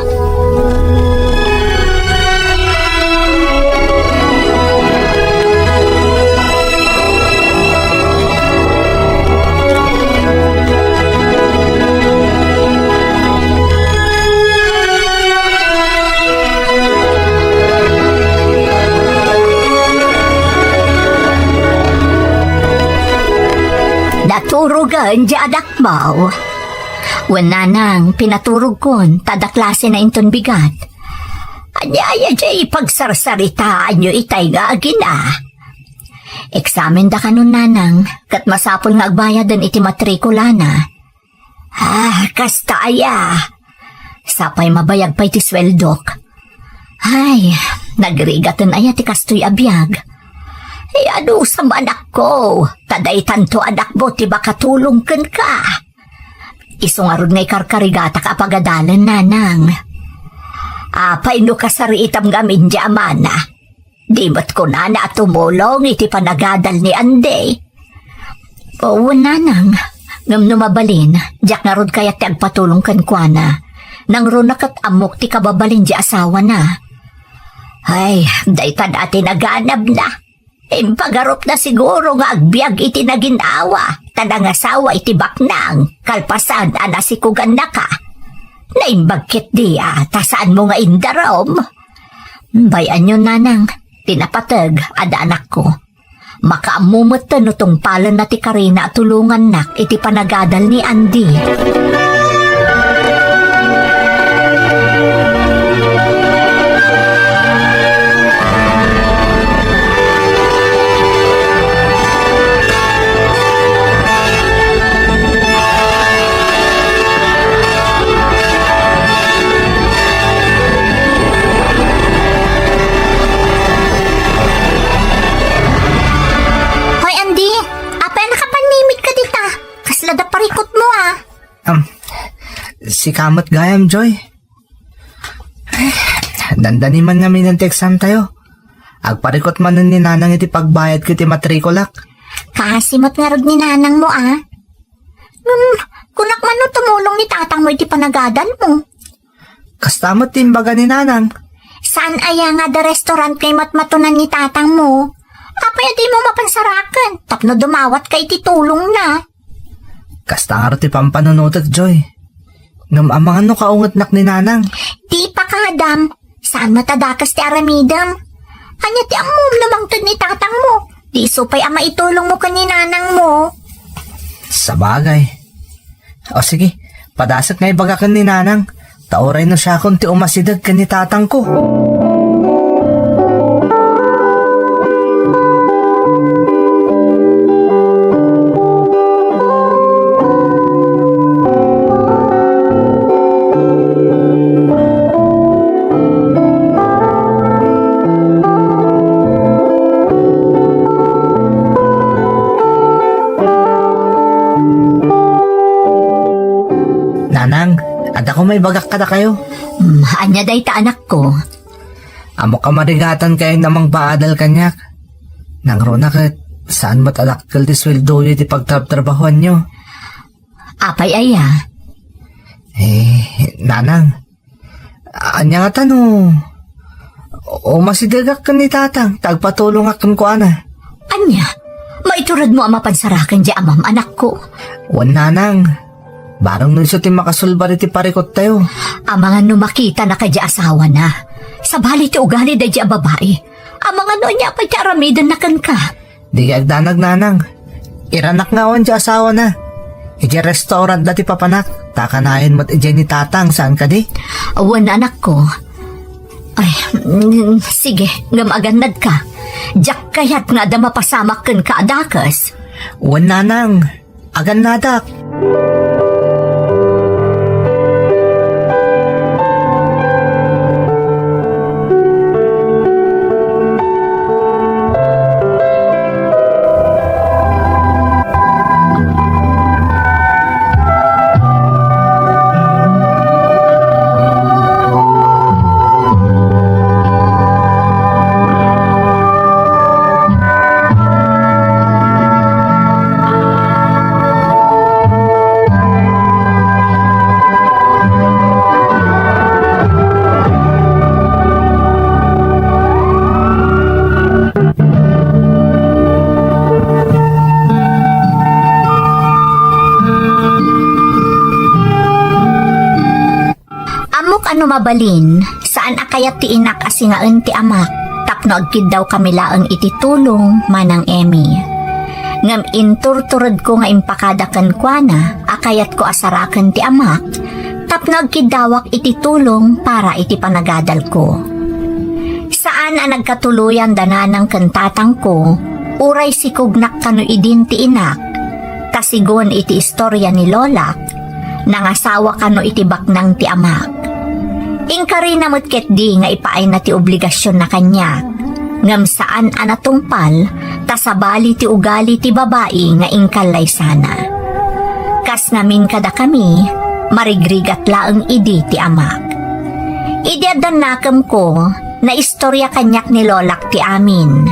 Speaker 1: Naturugan di adakbaw. Wananang pinaturog kon tada klase na inton bigat. Anyaya di pagsarsaritaan nyo itay nga agina. Eksamen da kanon nanang kat masapol nga agbayadan iti matrikula na. Kasta aya. Sapay mabayag pa iti sweldok. Ay, nagrigatan aya ti kastoy abiyag. Ay, ano sa anak ko? Taday tanto anak mo, tiba katulong kan ka. Isungarod ngay karkarigata ka pagadalan, nanang. Paino ka sa riitam gamin di amana. Di ba't ko na tumulong iti panagadal ni Ande? Oo, nanang. Ngam numabalin, diyak narod kaya ti agpatulong kan kwa na. Nang runakat amok ti kababalin di asawa na. Ay, daytan ati naganab na. Impagarop na siguro nga agbyag iti naginawa. Tanang asawa iti baknang. Kalpasan anasikugan na ka. Naimbagkit diya, tasaan mo nga indarom. Bayan yun, nanang. Tinapatag, ada anak ko. Makaamumot na nutong palan na ti Karina at tulungan nak iti panagadal ni Andy.
Speaker 4: Si Kamot gayam, Joy. Dandani man namin ng exam tayo. Agparikot man nun ni nanang iti pagbayad ko iti matrikulak.
Speaker 3: Kasimot nga rod ni nanang mo, kunak man no tumulong ni tatang mo iti panagadan mo.
Speaker 4: Kastamot timbaga ni nanang.
Speaker 3: Saan aya nga da restaurant kay matmatunan ni tatang mo? Apay di mo mapansarakan. Tapno dumawat kay iti tulong na.
Speaker 4: Kasta nga rin pampanunutot, Joy. Ngam amang ano kaungat-nak ni nanang.
Speaker 3: Di pa kadam. Saan matadakas ti aramidam? Anya ti amom lumangtod ni tatang mo. Di supay ama itulong mo ka ni nanang mo.
Speaker 4: Sa bagay. O sige, padasak nga ibagakan ni nanang. Tauray no siya kung ti umasidag ka ni tatang ko. Nanang, ada ko may bagak kada kayo.
Speaker 1: Anya day ta anak ko.
Speaker 4: Amo ka marigatan kayo namang baadal kanyak. Nang rona kat, saan matalakkel ti sweldo yu ti pagtrabahuan nyo?
Speaker 1: Apay aya.
Speaker 4: Nanang, anya nga tano. O masidagak ka ni tatang, tagpatulong akan ko ana.
Speaker 1: Anya, maiturad mo ang mapansarakan di amam anak ko.
Speaker 4: Wan nanang, barang nun siya ti makasulbar iti parikot tayo.
Speaker 1: Ang mga numakita na kadya asawa na. Sa bali ti ugali da dya babae. Ang mga no niya pa dya aramidan na kan ka.
Speaker 4: Di agdanag nanang. Iranak nga wan dya asawa na. Iti restaurant dati papanak. Takanayan mo't ijay ni tatang, saan ka di?
Speaker 1: Awan anak ko. Ay, sige, ngam agannad ka. Jak kayat nga da mapasamak ken ka adakas.
Speaker 4: Wan nanang, agan nadak.
Speaker 1: Amok ano mabalin, saan akayat ti inak asingaan ti amak, tapno agkid daw kami laang iti tulong manang Emmy. Ngam inturturod ko nga impakadakan kwa na, akayat ko asarakan ti amak, tapno agkid dawak iti tulong para iti panagadal ko. Saan ang nagkatuluyan dananang kantatang ko, uray sikugnak kano idin ti inak, kasigon iti istorya ni Lolak, nangasawa kano iti baknang ti amak. Ingkari na ket di nga ipaay na ti obligasyon na kanya. Ngam saan anatungpal, tasabali ti ugali ti babae nga ingkalay sana. Kas namin kada kami, marigrigat laang idi ti amak. Idiadan nakam ko, na istorya kanyak ni Lolak ti amin.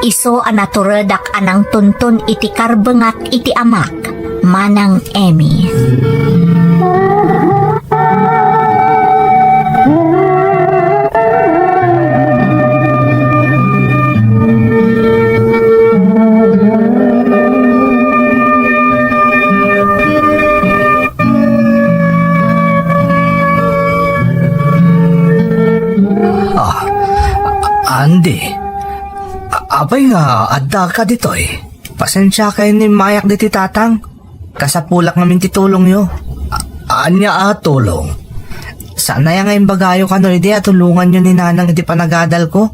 Speaker 1: Iso anaturedak anang tuntun iti karbengak iti amak, manang Emmy.
Speaker 2: Andy, apay nga, adda ka ditoy.
Speaker 4: Pasensya kayo ni mayak di ti tatang. Kasapulak namin ti tulong yo.
Speaker 2: Anya tulong.
Speaker 4: Sana yang ngayon bagayo ka no, iti atulungan nyo ni nanang iti panagadal ko.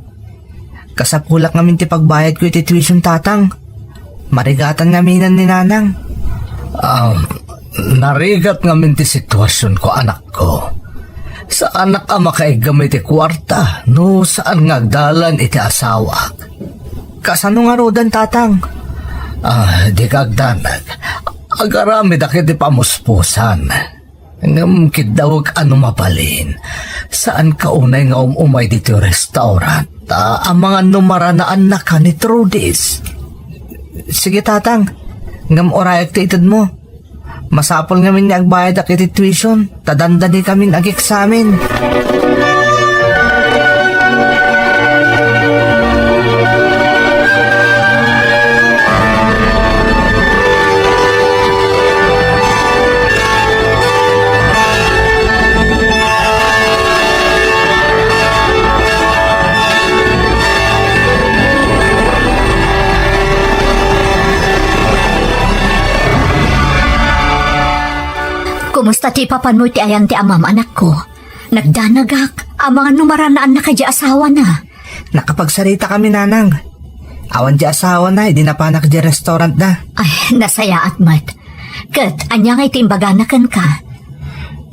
Speaker 4: Kasapulak namin ti pagbayad ko iti tuition tatang. Marigatan namin ni nanang.
Speaker 2: Narigat ngamin ti sitwasyon ko, anak ko. Sa anak ama kay gamit ti kwarta, no saan ngagdalan iti asawa.
Speaker 4: Kasano nga rodan tatang?
Speaker 2: Di kagdanag. Agarami dakit ti pamuspusan. Ngam kidawag ano mapalin. Saan ka unay nga umay dito restaurant? Ang mga numara na anak ka ni Trudis.
Speaker 4: Sige tatang, ngam orayak ti itad mo. Masapol ngamin niya agbayad ak iti tuition, tadandani kami ag-examen.
Speaker 1: Kumusta ti papan mo ti ayan ti amam anak ko? Nagdanagak, ang mga numaranaan na kadya asawa na.
Speaker 4: Nakapagsarita kami nanang. Awan di asawa na, di napanak di restaurant na.
Speaker 1: Ay, nasaya at mat. Kat, anya nga itimbaganakan ka.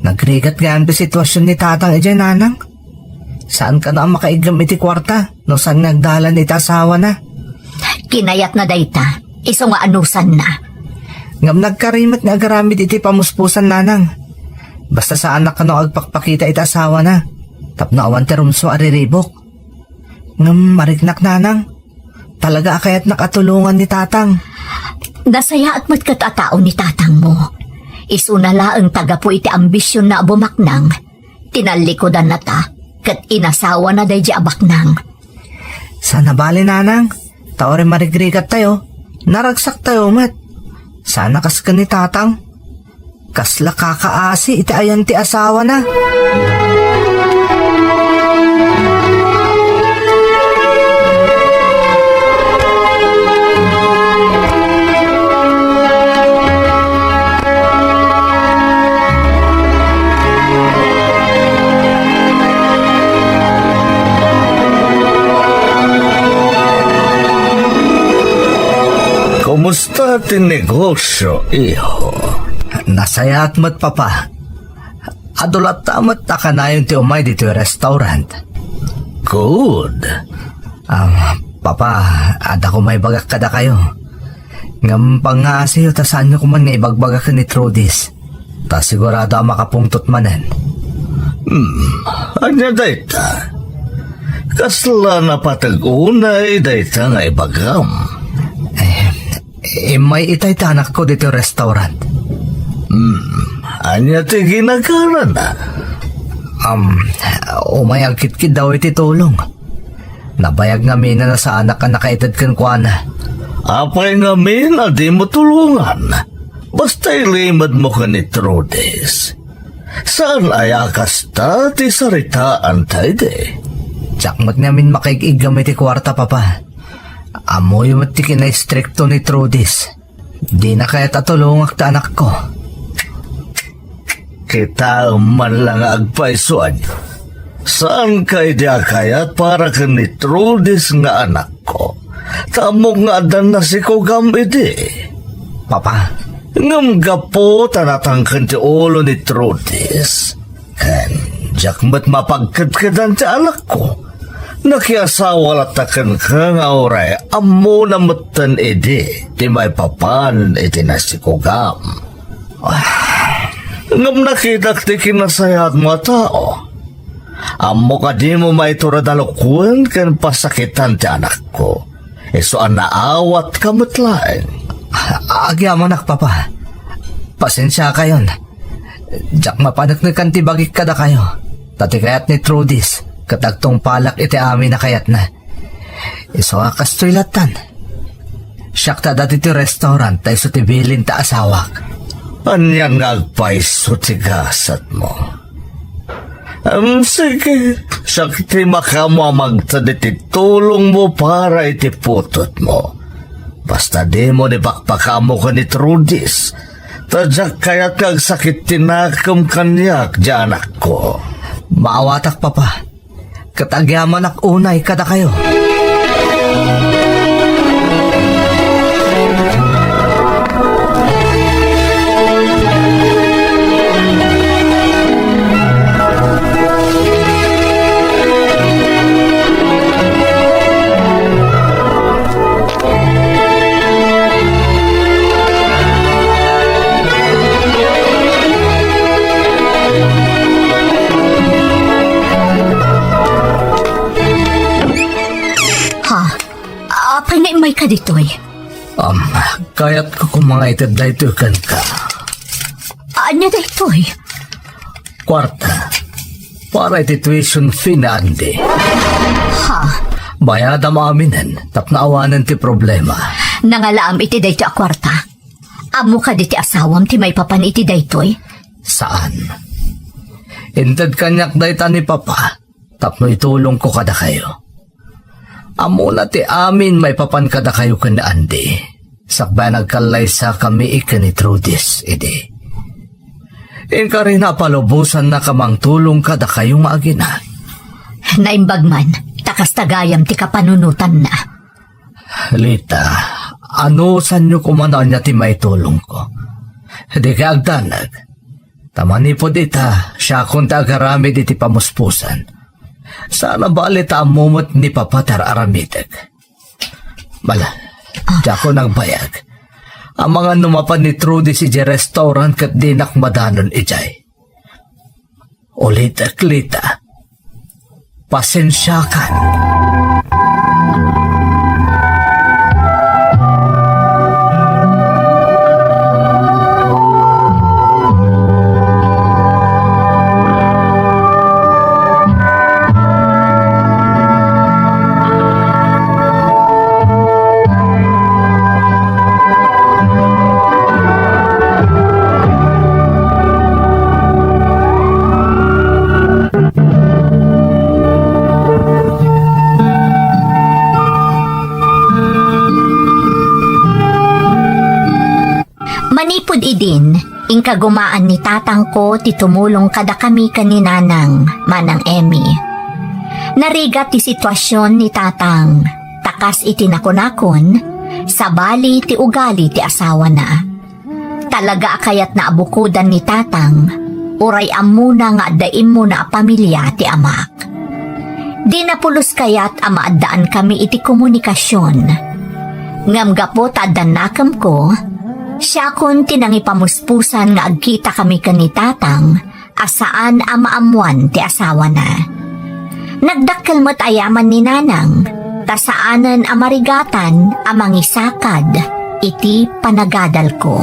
Speaker 4: Nagrigat nga ang sitwasyon ni tatang ijay nanang. Saan ka na ang makaigam iti kwarta? No saan nagdalan iti asawa na?
Speaker 1: Kinayat na dayta, iso nga anusan na.
Speaker 4: Ngam nagkarimot nga agaramid iti pamuspusan nanang. Basta sa anak ka no agpakpakita iti asawa na. Tapno awan ti rumso ariribok. Ngam marignak nanang. Talaga akayat nakatulungan ni tatang.
Speaker 1: Nasaya at matkatatao ni tatang mo. Isunala ang taga po iti ambisyon na bumaknang. Tinalikodan na ta, kat inasawa na day di abaknang.
Speaker 4: Sana bali nanang. Taore marigrigat tayo. Naragsak tayo mat. Sana kas ka ni tatang. Kasla kakaasi iti ayan ti asawa na.
Speaker 2: Kamusta tin negosyo, iho?
Speaker 7: Nasayat mat papa. Adulat tamat takanayon ti umay dito yung restaurant.
Speaker 2: Good.
Speaker 7: Papa, ada ko may bagak kada kayo. Ngam pangasiyo ta saan nyo kuman nga ibagbagak ni Trudis. Ta sigurado ang makapungtot manen.
Speaker 2: Anya dayta? Kasla na patag-unay dayta nga ibagam.
Speaker 7: May itay tanak ko dito yung restaurant.
Speaker 2: Anya ti ginagara na?
Speaker 7: Umay ang kitkid daw iti tulong. Nabayag nga mina na sa anak ka nakaitad kan kuana.
Speaker 2: Apay nga mina di mo tulungan. Basta ilimad mo ka ni Trudis. Saan ay akas ta ti saritaan tayo de?
Speaker 7: Tsak mat namin makaigig gamit ti kwarta papa. Amoy mat ti kinaistrikto ni Trudis. Di na kaya tatulungak ta anak ko.
Speaker 2: Kita man lang agpaisuan. Saan kay diya kayat para ka ni Trudis nga anak ko? Tamo nga adan na si Kugam iti.
Speaker 7: Papa,
Speaker 2: Ngam gapo tanatangkan ti ulo ni Trudis. Kan, jak mat mapagkadkadan ti anak ko. Nakiasawa latakan ka nga oray, amo na matan edi, ti may papan iti na si Kugam. Ngam nakita ti kinasayat mo tao. Amo ka di mo may turadalukwan kan pasakitan ti anak ko. Iso ang naawat ka matlaeng.
Speaker 7: agyaman nak papa. Pasensya kayon. Jak mapanak na kantibagik kada kayo. Tati kayat ni Trudis. Katagtong palak iti amin na kayat na. Iso akas toilatan. Siyak ta dati ti restaurant tayo sa tibilin ta asawak.
Speaker 2: Anyang agpaiso ti gasat mo. Sige, sakti makamamag iti tulong mo para iti putot mo. Basta di mo ni bakpakamo ka ni Trudis. Tadyak kaya't kag sakit tinakam kanyak diyanak ko.
Speaker 7: Maawatak papa. Katagyaman ak unay kada kayo.
Speaker 1: May ka ditoy.
Speaker 7: Kayat ko kung mga itad na ito kan ka.
Speaker 1: Anya ditoy?
Speaker 7: Kwarta. Para iti tuition fee na andi.
Speaker 1: Ha?
Speaker 7: Bayada maaminan. Tap na awanan ti problema.
Speaker 1: Nangalaam iti dayto a kwarta. Amo ka diti asawam ti may papan iti daytoy.
Speaker 7: Saan? Intad kanyak dayta ni papa. Tap no itulong ko kada kayo. Amo na ti amin may papan kada kayo kan andi. Sakba nagkalay sa kami ikan ni Trudis, edi. Inka rin napalubusan na kamang tulong kada kayo maagina.
Speaker 1: Naimbag man, takas tagayam ti kapanunutan na.
Speaker 7: Lita, ano san nyo kumanan niya ti may tulong ko? Di ka agdanag. Tamani po dita, siya kung tagarami di ti pamuspusan. Sana balit ang mumot ni Papatar aramitek. Bala, di ako nagbayag. Ang mga numapan ni Trudy si restaurant kat dinak madanon ijay. Ulit Lita, pasensyakan.
Speaker 1: Manipod idin, ingka gumaan ni tatang ko ti tumulong kada kami kaninanang manang Emmy. Narigat ti sitwasyon ni tatang, takas iti nakonakon, Sabali ti ugali ti asawa na. Talaga kayat na abukudan ni tatang, uray amuna nga daim mo na pamilya ti amak. Di na pulos kayat amaadaan kami iti komunikasyon. Ngam gapo tadan nakam ko, siya kon tinangipamuspusan nga agkita kami kani tatang, asaan amaamuan ti asawa na. Nagdakkel mo't ayaman ni nanang, tasaanan amarigatan amang isakad, iti panagadal ko.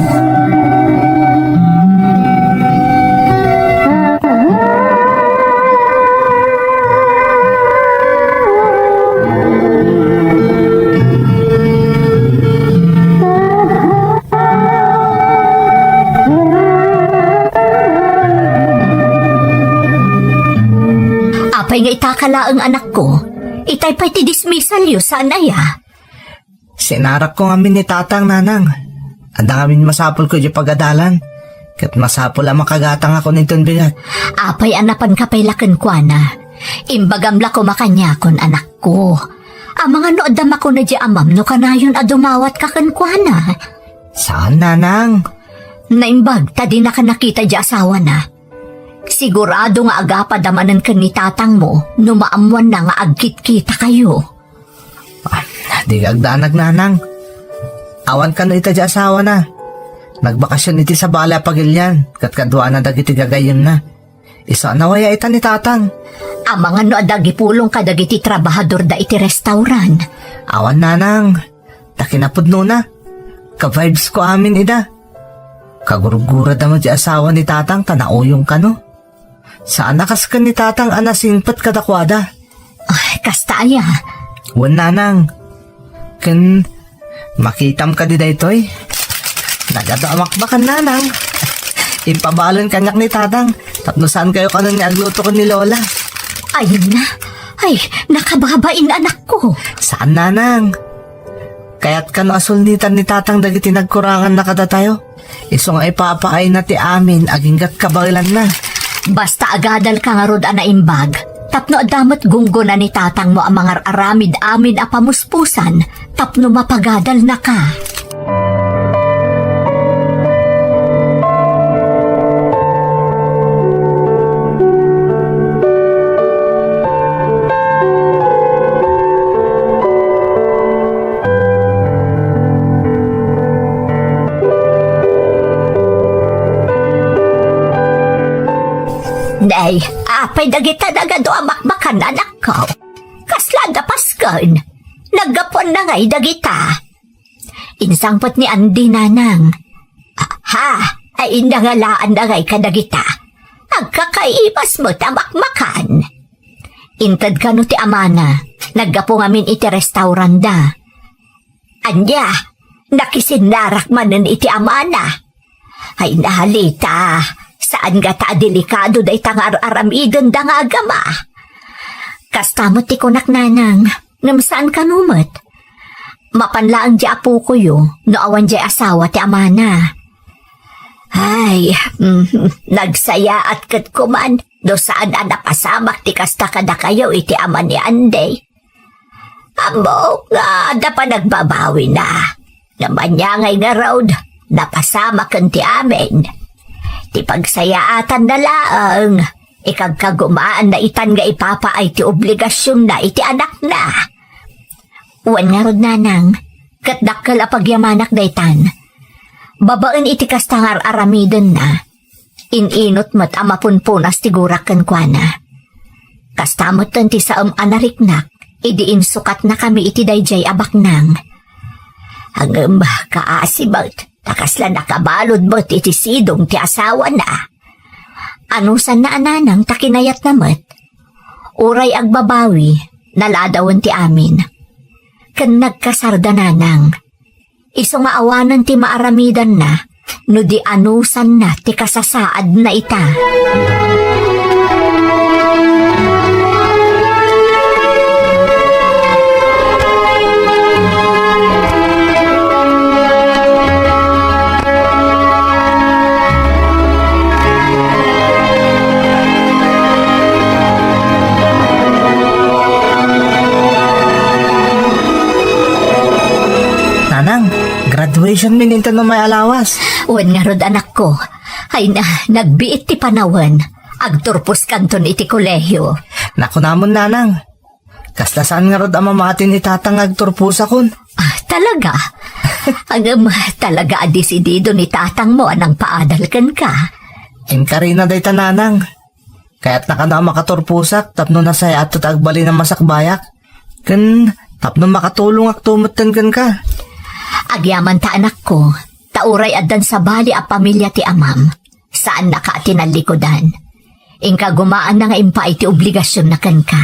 Speaker 1: Apay nga itakala ang anak ko, itay pa'y ti dismissal yu sa anaya.
Speaker 4: Sinarak ko ngamin ni tatang nanang. Anda ngamin masapol ko di pagadalan. Kat masapol ang makagatang ako nitong bigat.
Speaker 1: Apay anapan ka pa'y lakan kwa na. Imbagamla ko makanya kon anak ko. Ang mga noodam ako na di amam no kanayon adumawat ka kan kwa na.
Speaker 4: Saan nanang?
Speaker 1: Naimbag, tadi na ka nakita di asawa na. Sigurado nga agapa damanan ka ni tatang mo, numaamuan na nga agkit-kita kayo.
Speaker 4: Di agdanag nanang. Awan ka na ita di asawa na. Nagbakasyon iti sa bala pagilyan, kat kadwa na dagiti gagayim na. Isa nawaya ita ni tatang.
Speaker 1: Ang mga no adagipulong ka dagiti trabahador da iti restaurant.
Speaker 4: Awan nanang. Takinapudno na. Ka-vibes ko amin ida. Kagurugura da mo di asawa ni tatang tanauyong ka no. Saan nakas ka ni tatang anasingpat kadakwada?
Speaker 1: Ay, kastaya.
Speaker 4: Wan nanang. Ken makitam ka di daytoy. Nagadamakbakan nanang. Ipabalon kanyak ni tatang. Tapno saan kayo kanon nga agluto ko ni Lola?
Speaker 1: Ayun na. Ay, nakababain anak ko.
Speaker 4: Saan nanang? Kaya't ka no asulnitan ni tatang dagiti nagkurangan na kada tayo. Iso nga ipapaay na ti amin aginggat kabagilan na.
Speaker 1: Basta agadal ka nga rod anaimbag. Tapno adamot gunggo na ni tatang mo ang mga aramid amin a pamuspusan. Tapno mapagadal na ka. Day, apay dagita dagado amakbakan anak ko. Kasla da paskan. Naggapon na nga'y dagita. Insangpot ni Andy nanang. Ha, ay indangalaan na nga'y kadagita. Agkakaipas mo tamakmakan. Intad ka no ti amana. Naggapo ngamin iti restaurant da. Anya, nakisinarak manan iti amana. Ay nahalita. Saan nga ta delikado da itangar aramidon da nga agama. Kastamot ti kunak nanang, ngam saan ka numot? Mapanlaang di apo ko yo, no awan di asawa ti amana. Ay, nagsaya at kat kuman, do saan napasamak ti kasta kada kayo iti ama ni Anday. Amo nga, da pa nagbabawi na. Naman niya ngay nga road, napasamak kan ti amin. Ti pagsayaatan na laang, ikagkagumaan na itan nga ipapaay ti obligasyon na iti anak na. Uwan nga rod nanang, katdakkel a pagyamanak daytan. Babaan iti kastangar aramiden na, ininot mo't amapunpunas ti gurakan kwa na. Kastamot ti saam anariknak, idiin sukat na kami iti dayjay abaknang. Hanggang kaasibot, takasla nakabalod mo't iti sidong ti asawa na. Anusan na ananang takinayat namat. Uray agbabawi, naladawan ti amin. Kan nagkasarda nanang. Iso nga awanan ti maaramidan na, no di anusan na ti kasasaad na ita.
Speaker 4: graduation mininta no may alawas.
Speaker 1: Wen nga rod anak ko, ay na, nagbiit ti panawan, agturpos kanton iti kolehyo.
Speaker 4: Naku namon nanang. Kastasaan nga rod ang mamatin ni tatang agturpusa kun.
Speaker 1: Ah, talaga? Agam, talaga adisidido ni tatang mo anang paadalkan ka.
Speaker 4: Inkarina day tananang. Kaya't nakana makaturpusak tapno na saya at agbali ng masakbayak. Kan tapno makatulong ak tumutan kan ka.
Speaker 1: Agyaman ta anak ko, tauray adan sa bali a pamilya ti amam. Saan naka tinalikodan? Ingka gumaan na nga impa iti obligasyon na kan ka.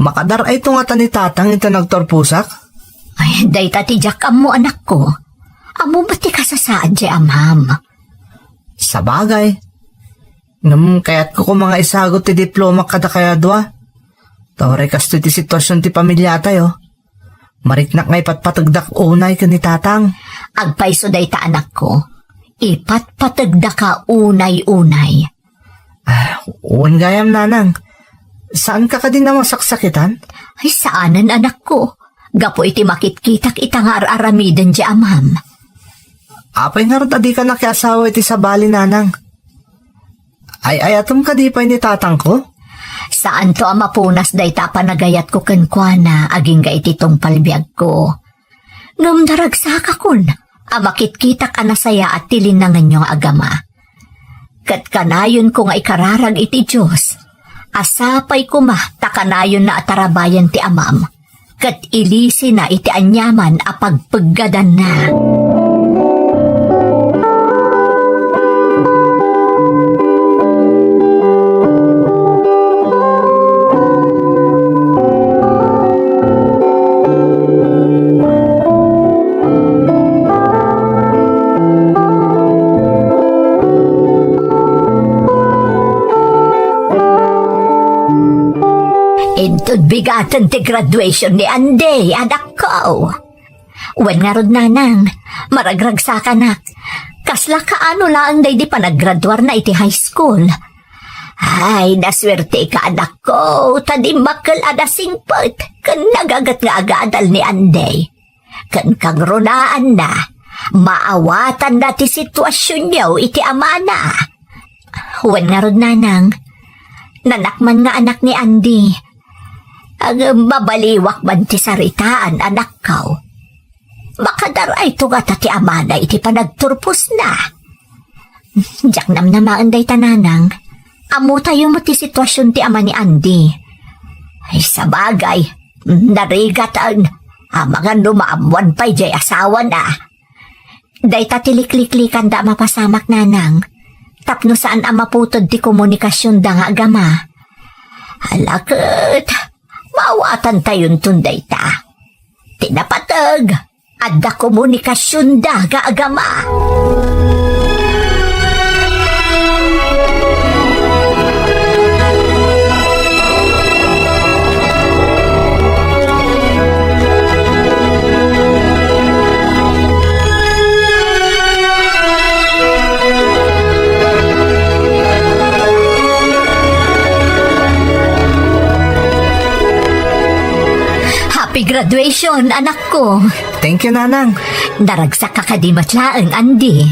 Speaker 4: Makadar ay tungatan ni tatang ito nagturpusak.
Speaker 1: Ay, day tatijak mo anak ko. Amo ba ti kasasaan di amam?
Speaker 4: Sa bagay. Kaya't ko mga isagot ti diploma kada kaya dua. Tawari kasto ti sitwasyon ti pamilya tayo. Mariknak nga ipatpatagdak unay ka ni tatang.
Speaker 1: Agpaiso day ta anak ko. Ipatpatagda ka unay-unay.
Speaker 4: Uwan gayam nanang. Saan ka din na masaksakitan?
Speaker 1: Ay saanan anak ko. Gapo iti makitkitak itangar aramiden di amam.
Speaker 4: Apay nga rin adi ka nakiasawa iti sa bali nanang. Ay atom ka di pa ni tatang ko?
Speaker 1: Saan to ang mapunas day ta panagayat ko kenkwana aging ga iti tong palbiag ko. Ngam daragsaka kun, amakitkitak anasaya at tilin na nganyong agama. Kat kanayon ko nga ikararag iti Diyos. Asapay ko takanayon na atarabayan ti amam. Kat ilisi na iti anyaman apagpaggadan na. Intod bigatan ti graduation ni Anday, anak ko. Wen nga rod nanang, maragragsa ka nak. Kasla ka ano lang day di pa naggraduar na iti high school. Ay, naswerte ka anak ko, tadi makal adasingpot, kan nagagat nga agadal ni Anday. Kan kang runaan na, maawatan na ti sitwasyon niyo iti amana. Wen nga rod nanang, nanakman nga anak ni Andy. Ang mabaliwak man ti saritaan, anak ko. Makadaray to nga ti amana iti panagturpos na. Diyak namnamaan day tananang, amo tayo mo ti sitwasyon ti ama ni Andy. Ay sabagay, narigatan, mga lumaamuan pa'y jay asawa na. Day tatilikliklikan da mapasamak nanang, tapno saan ang maputod ti komunikasyon da nga agama. Halakot, mawatan tayon tunday ta. Tinapatag, adda komunikasyon da ga agama. Happy graduation, anak ko.
Speaker 4: Thank you nanang.
Speaker 1: Daragsak ka kadimatlaang, Andy.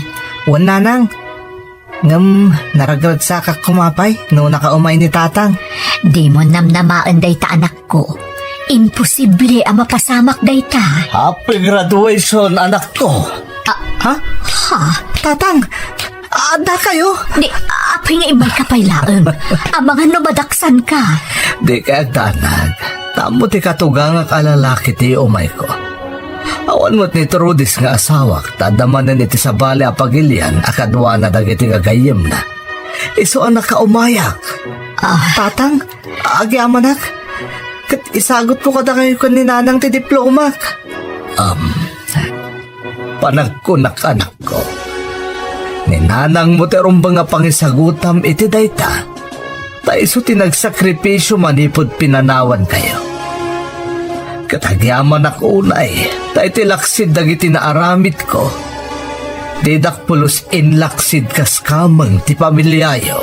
Speaker 4: Uwan nanang. Ngam naragragsa ka kumapay no nakaumay ni tatang.
Speaker 1: Di mo namnamaan day ta, anak ko. Imposible ang mapasamak day ta.
Speaker 2: Happy graduation, anak ko.
Speaker 4: Ha?
Speaker 1: Ha?
Speaker 4: Tatang, ada kayo?
Speaker 1: Di, apay nga imay kapaylaan. Ang mga numadaksan ka.
Speaker 2: Di ka agdanag. Tamo ti katugang ang kalalaki ti umay ko. Awan mo't ni Trudis nga asawak, tadamanan iti sa bali apagilian, akadwa na dagiti gagayim na. Iso ang nakaumayak. Tatang, agyamanak. Kat isagot ko kada kayo ko ni nanang ti diploma. Panagkunak anak ko. Ni nanang mo ti rumbang nga pangisagutam iti dayta. Taiso tinagsakripisyo manipod pinanawan kayo. Katagyaman ako unay, tayo tilaksid dagiti naaramid ko. Didak pulos inlaksid kaskamang ti pamilyayo.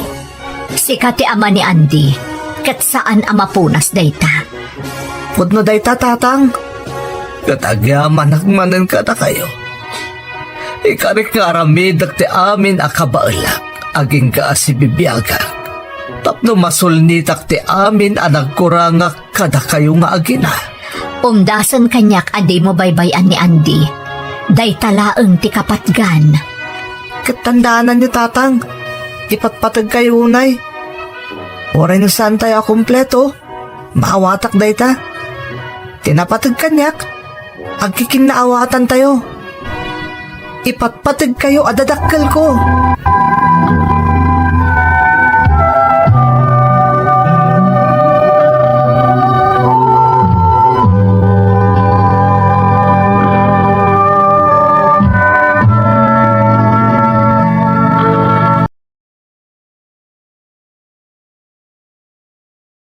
Speaker 1: Sika ti ama ni Andy, kat saan ang mapunas dayta?
Speaker 4: Pudno dayta tatang.
Speaker 2: Katagyaman akmanan ka na kayo.
Speaker 7: Ikarik nga ramidak ti amin akabailak, aging ka si bibiyagak. Tapno masulnitak ti amin anagkurangak kada kayo nga agina.
Speaker 1: Umdasan kanyak adi mo baybayan ni Andy. Day talaeng ti kapatgan.
Speaker 4: Katandaanan niyo, tatang. Ipatpatag kayo unay. Oray na saan tayo kumpleto. Maawatak day ta. Tinapatag kanyak. Agkiking naawatan tayo. Ipatpatag kayo adadakkel ko.